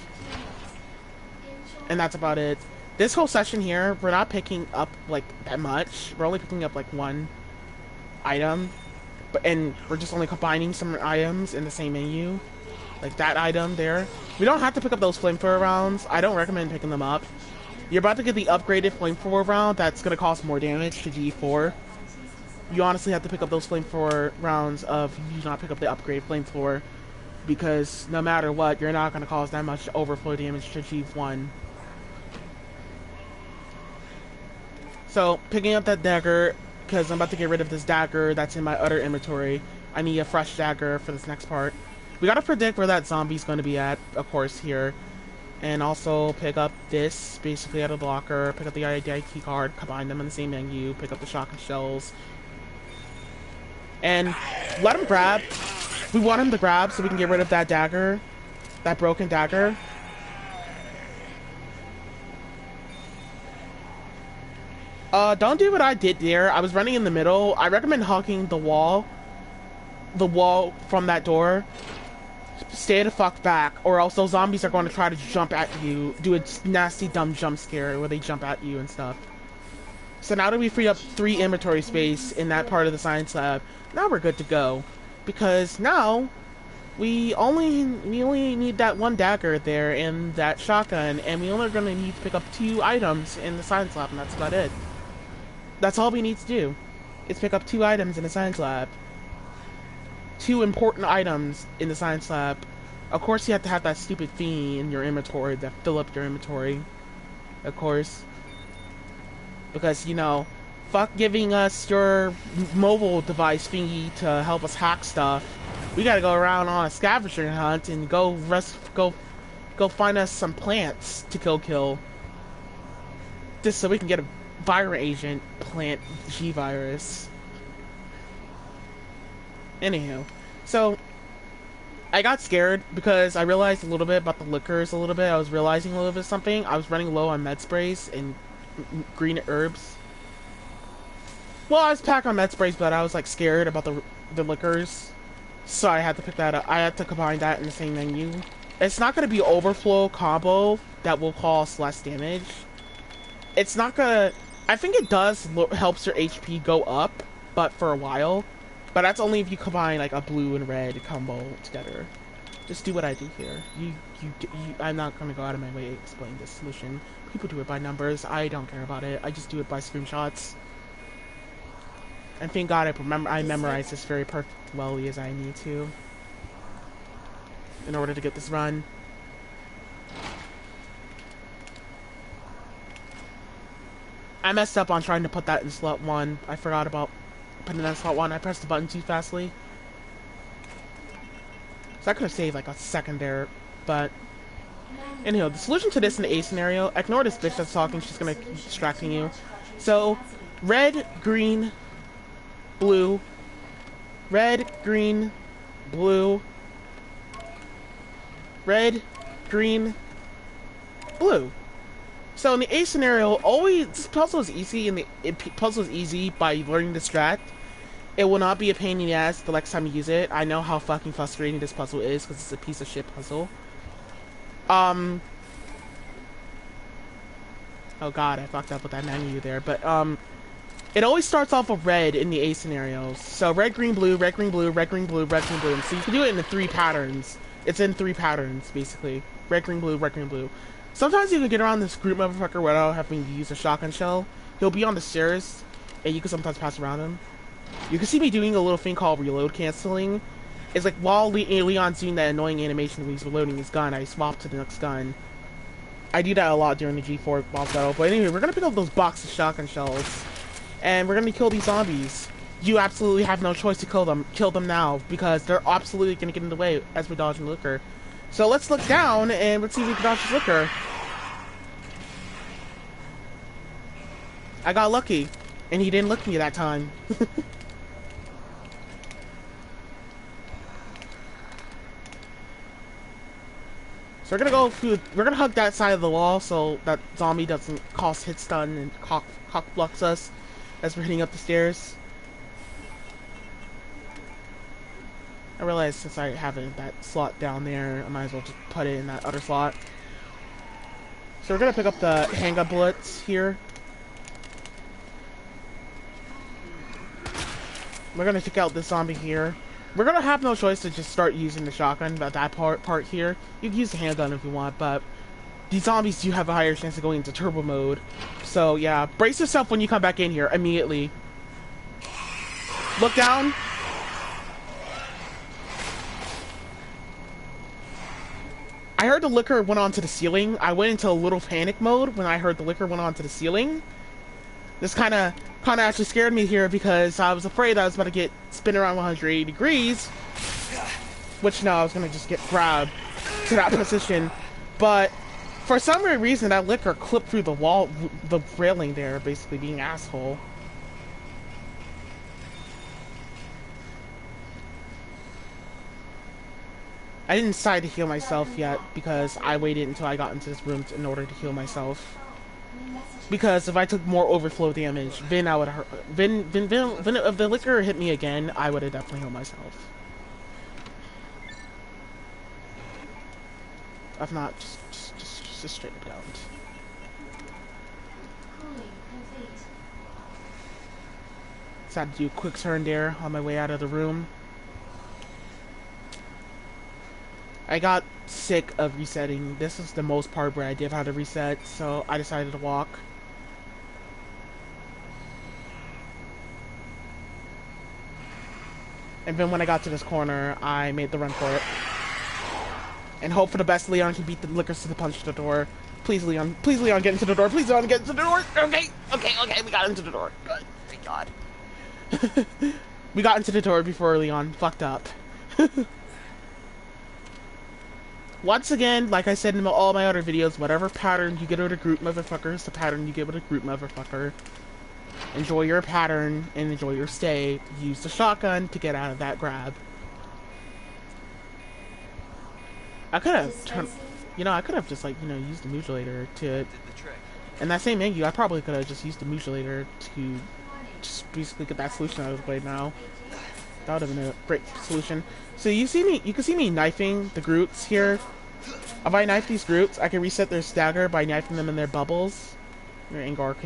And that's about it. This whole session here, we're not picking up like that much. We're only picking up like one item, and we're just only combining some items in the same menu, like that item there. We don't have to pick up those flamethrower rounds. I don't recommend picking them up. You're about to get the upgraded flamethrower round that's going to cause more damage to G4. You honestly have to pick up those flamethrower rounds if you do not pick up the upgraded flamethrower, because no matter what, you're not going to cause that much overflow damage to G1. So, picking up that dagger, because I'm about to get rid of this dagger that's in my other inventory. I need a fresh dagger for this next part. We gotta predict where that zombie's going to be at, of course, here. And also pick up this, basically out of the locker, pick up the ID key card, combine them in the same menu, pick up the shotgun shells. And let him grab. We want him to grab so we can get rid of that dagger, that broken dagger. Don't do what I did there. I was running in the middle. I recommend hugging the wall from that door. Stay the fuck back, or else those zombies are going to try to jump at you, do a nasty dumb jump scare where they jump at you and stuff. So now that we freed up 3 inventory space in that part of the science lab, now we're good to go. Because now we only need that 1 dagger there and that shotgun, and we only are going to need to pick up 2 items in the science lab, and that's about it. That's all we need to do, is pick up 2 items in the science lab. 2 important items in the science lab. Of course, you have to have that stupid thingy in your inventory that fill up your inventory. Of course. Because, you know, fuck giving us your mobile device thingy to help us hack stuff. We gotta go around on a scavenger hunt and go find us some plants to kill. Just so we can get a virus agent plant G-virus. Anywho, so I got scared because I realized a little bit about the liquors a little bit. I was realizing a little bit of something. I was running low on med sprays and green herbs. Well, I was packed on med sprays, but I was like scared about the liquors. So I had to pick that up. I had to combine that in the same menu. It's not going to be overflow combo that will cause less damage. It's not going to... I think it does helps your HP go up, but for a while. But that's only if you combine like a blue and red combo together. Just do what I do here. I'm not going to go out of my way to explain this solution. People do it by numbers. I don't care about it. I just do it by screenshots. And thank God I memorized this very perfectly as I need to in order to get this run. I messed up on trying to put that in slot 1. I forgot about putting that in slot 1. I pressed the button too fastly. So I could have saved like a second there, but anyhow, the solution to this in the A scenario, ignore this bitch that's talking, she's gonna keep distracting you. So, red, green, blue, red, green, blue, red, green, blue. So in the A scenario, always puzzle is easy, and puzzle is easy by learning the strat. It will not be a pain in the ass the next time you use it. I know how fucking frustrating this puzzle is because it's a piece of shit puzzle. Oh god, I fucked up with that menu there, but it always starts off with red in the A scenarios. So red, green, blue, red, green, blue, red, green, blue, red, green, blue. So you can do it in the 3 patterns. It's in 3 patterns, basically. Red, green, blue, red, green, blue. Sometimes you can get around this group motherfucker without having to use a shotgun shell. He'll be on the stairs, and you can sometimes pass around him. You can see me doing a little thing called reload canceling. It's like while Leon's doing that annoying animation when he's reloading his gun, I swap to the next gun. I do that a lot during the G4 boss battle. But anyway, we're gonna pick up those boxes of shotgun shells, and we're gonna kill these zombies. You absolutely have no choice to kill them. Kill them now, because they're absolutely gonna get in the way as we're dodging the liquor. So let's look down, and let's see if we can dodge this liquor. I got lucky, and he didn't look at me that time. So we're gonna hug that side of the wall so that zombie doesn't cause hit stun and cock blocks us as we're heading up the stairs. I realized since I have that slot down there, I might as well just put it in that other slot. So we're gonna pick up the handgun bullets here. We're gonna take out this zombie here. We're gonna have no choice to just start using the shotgun, but that part here, you can use the handgun if you want, but these zombies do have a higher chance of going into turbo mode. So yeah, brace yourself when you come back in here immediately. Look down. I heard the liquor went onto the ceiling. I went into a little panic mode when I heard the liquor went onto the ceiling. This kind of actually scared me here because I was afraid I was about to get spin around 180 degrees, which no, I was gonna just get grabbed to that position. But for some weird reason, that liquor clipped through the wall, the railing there, basically being an asshole. I didn't decide to heal myself yet because I waited until I got into this room in order to heal myself. Because if I took more overflow damage, then I would hurt. Then if the liquor hit me again, I would have definitely healed myself. If not, just straight up don't. So I had to do a quick turn there on my way out of the room. I got sick of resetting. This is the most part where I did have to reset, so I decided to walk. And then when I got to this corner, I made the run for it. And hope for the best Leon can beat the liquors to the punch to the door. Please, Leon. Please, Leon, get into the door. Please, Leon, get into the door. Okay, we got into the door. Good. Thank God. We got into the door before Leon fucked up. Once again, like I said in all my other videos, whatever pattern you get with a group motherfucker is the pattern you get with a group motherfucker. Enjoy your pattern and enjoy your stay. Use the shotgun to get out of that grab. I could have turned, I could have just used the modulator to, in that same menu, I probably could have just used the modulator to just basically get that solution out of the way now. That would have been a great solution. So you can see me knifing the Groots here. If I knife these Groots, I can reset their stagger by knifing them in their bubbles. Your Angar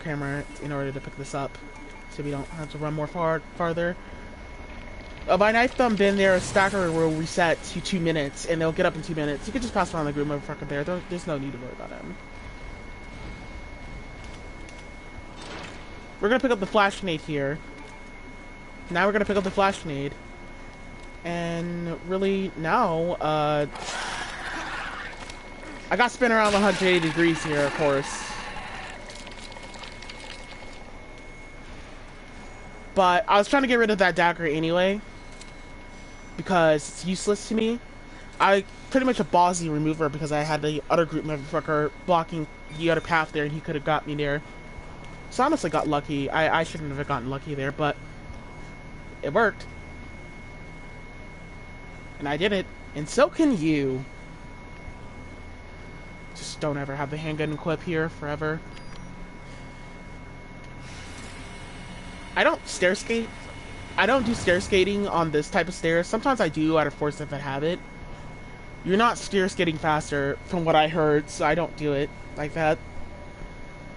camera in order to pick this up, so we don't have to run more farther. If I knife them, then their stagger will reset to 2 minutes, and they'll get up in 2 minutes. You can just pass around the group motherfucker there. There's no need to worry about him. We're gonna pick up the flash grenade here. Now we're gonna pick up the flash grenade. And really, now, I got spin around 180 degrees here, of course. But I was trying to get rid of that dagger anyway, because it's useless to me. I pretty much a ballsy remover because I had the other group motherfucker blocking the other path there, and he could have got me there. So I honestly got lucky. I shouldn't have gotten lucky there, but it worked. And I did it, and so can you. Just don't ever have the handgun equip here forever. I don't stair skate. I don't do stair skating on this type of stairs. Sometimes I do out of force if I have it. You're not stair skating faster from what I heard, so I don't do it like that.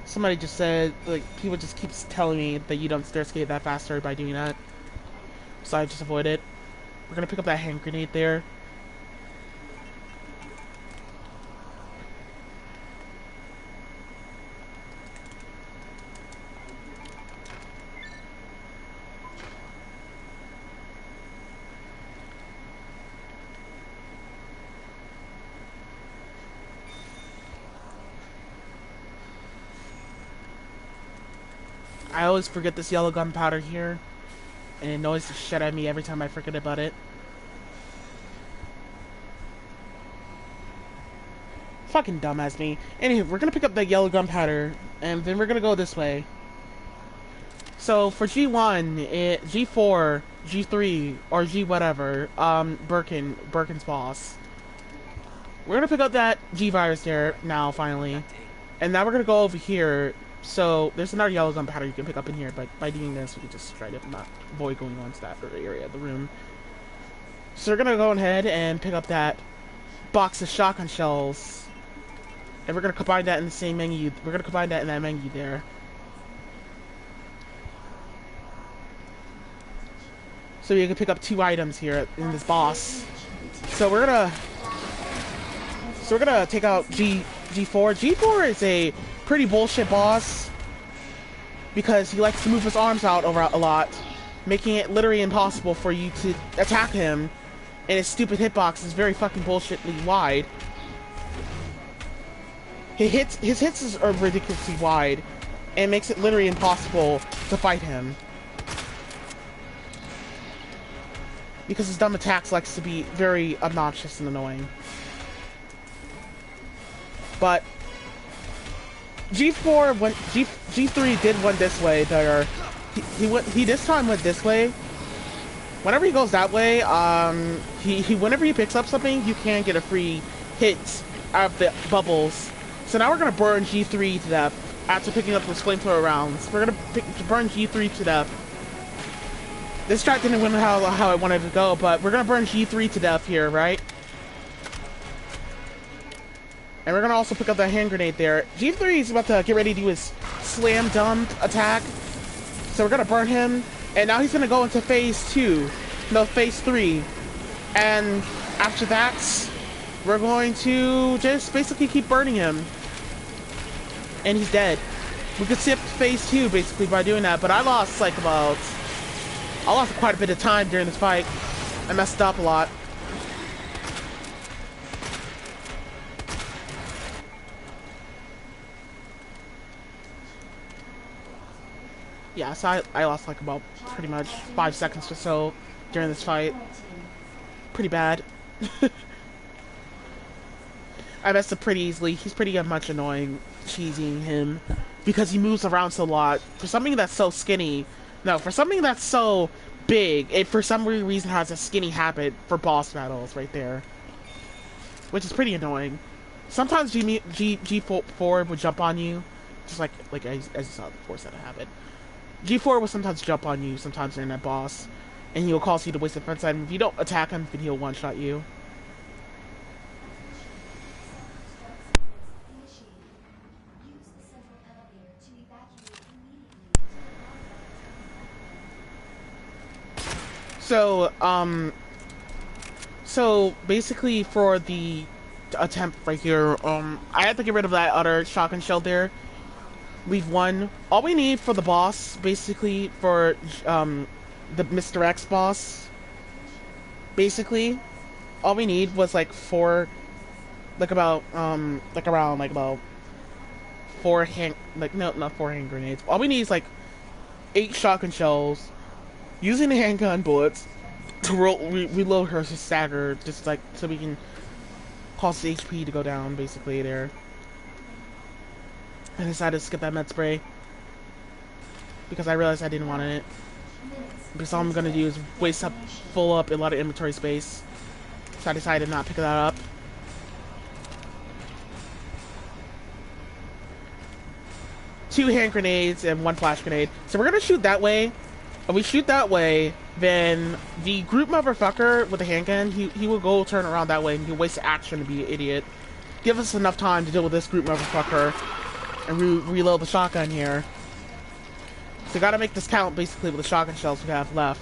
Somebody just said, like, people just keep telling me that you don't stair skate that faster by doing that. So I just avoid it. We're gonna pick up that hand grenade there. I always forget this yellow gunpowder here, and it annoys the shit out of me every time I forget about it. Fucking dumbass me. Anyway, we're gonna pick up the yellow gunpowder, and then we're gonna go this way. So for G1, G4, G3, or G whatever, Birkin's boss. We're gonna pick up that G virus there now, finally. And now we're gonna go over here. So there's another yellow gunpowder you can pick up in here, but by doing this, we can just try to not avoid going on to that area of the room. So we're gonna go ahead and pick up that box of shotgun shells, and we're gonna combine that in the same menu. We're gonna combine that in that menu there. So you can pick up 2 items here in this boss. So we're gonna take out G4. G4 is a pretty bullshit boss because he likes to move his arms out a lot, making it literally impossible for you to attack him, and his stupid hitbox is very fucking bullshitly wide. His hits are ridiculously wide, and makes it literally impossible to fight him because his dumb attacks likes to be very obnoxious and annoying. But G3 did one this way there. He this time went this way. Whenever he goes that way, whenever he picks up something, you can get a free hit out of the bubbles So now we're gonna burn G3 to death after picking up those flamethrower rounds. We're gonna burn G3 to death. This strat didn't win how I wanted to go, but we're gonna burn G3 to death here, right? And we're gonna also pick up that hand grenade there. G3 is about to get ready to do his slam dunk attack. So we're gonna burn him, and now he's gonna go into phase 2. No, phase 3. And after that, we're going to just basically keep burning him. And he's dead. We could skip phase 2 basically by doing that, but I lost like I lost quite a bit of time during this fight. I messed up a lot. Yeah, so I lost like about pretty much 5 seconds or so during this fight. Pretty bad. I messed up pretty easily. He's pretty much annoying cheesing him because he moves around so a lot. For something that's so skinny, no, for something that's so big, it for some reason has a skinny habit for boss battles right there, which is pretty annoying. Sometimes G4 would jump on you, just like as you saw before, said a habit. G4 will sometimes jump on you sometimes during that boss, and he will cause you to waste a defense item. If you don't attack him, then he'll one-shot you. So basically for the attempt right here, I had to get rid of that other shotgun shell there. We've won. All we need for the boss, basically, for, the Mr. X boss, basically, all we need was, like, about 4 hand, no, not 4 hand grenades. All we need is, like, 8 shotgun shells, using the handgun bullets to reload her to stagger, just, like, so we can cause the HP to go down, basically, there. I decided to skip that med spray because I realized I didn't want it. Because all I'm gonna do is fill up a lot of inventory space. So I decided to not pick that up. Two hand grenades and 1 flash grenade. So we're gonna shoot that way. If we shoot that way, then the group motherfucker with the handgun, he will go turn around that way and he'll waste action to be an idiot. Give us enough time to deal with this group motherfucker and reload the shotgun here. So we gotta make this count basically with the shotgun shells we have left.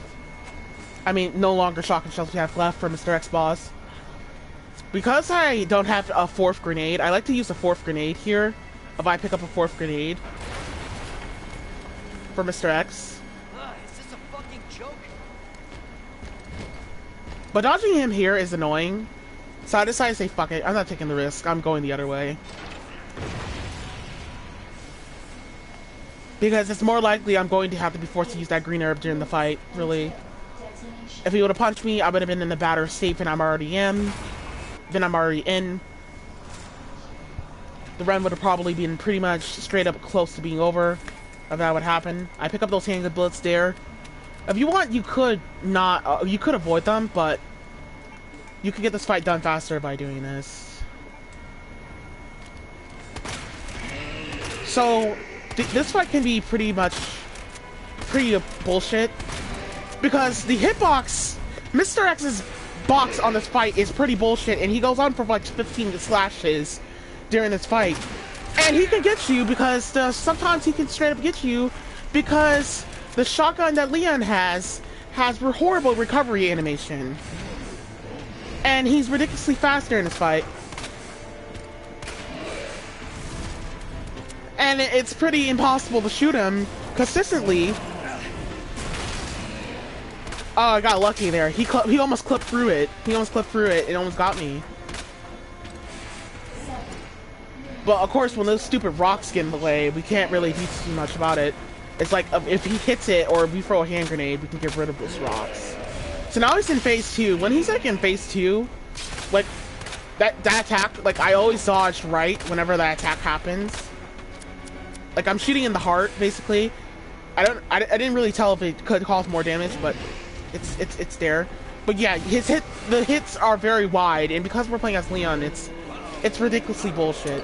I mean, no longer shotgun shells we have left for Mr. X boss. Because I don't have a 4th grenade, I like to use a 4th grenade here. If I pick up a 4th grenade for Mr. X. Is this a fucking joke? But dodging him here is annoying. So I decided to say fuck it, I'm not taking the risk, I'm going the other way. Because it's more likely I'm going to have to be forced to use that green herb during the fight, really. If he would have punched me, I would have been in the batter safe and I'm already in. Then I'm already in. The run would have probably been pretty much straight up close to being over if that would happen. I pick up those handgun bullets there. If you want, you could not, you could avoid them, but you could get this fight done faster by doing this. So, this fight can be pretty bullshit, because the hitbox, Mr. X's box on this fight is pretty bullshit, and he goes on for like 15 slashes during this fight, and he can get you because sometimes he can straight up get you because the shotgun that Leon has horrible recovery animation, and he's ridiculously fast during this fight. And it's pretty impossible to shoot him consistently. Oh, I got lucky there. He almost clipped through it. He almost clipped through it. It almost got me. But of course, when those stupid rocks get in the way, we can't really do too much about it. It's like if he hits it or if we throw a hand grenade, we can get rid of those rocks. So now he's in phase 2. When he's like in phase 2, like that attack, like I always dodge right whenever that attack happens. Like I'm shooting in the heart, basically. I didn't really tell if it could cause more damage, but it's there. But yeah, the hits are very wide, and because we're playing as Leon, it's ridiculously bullshit.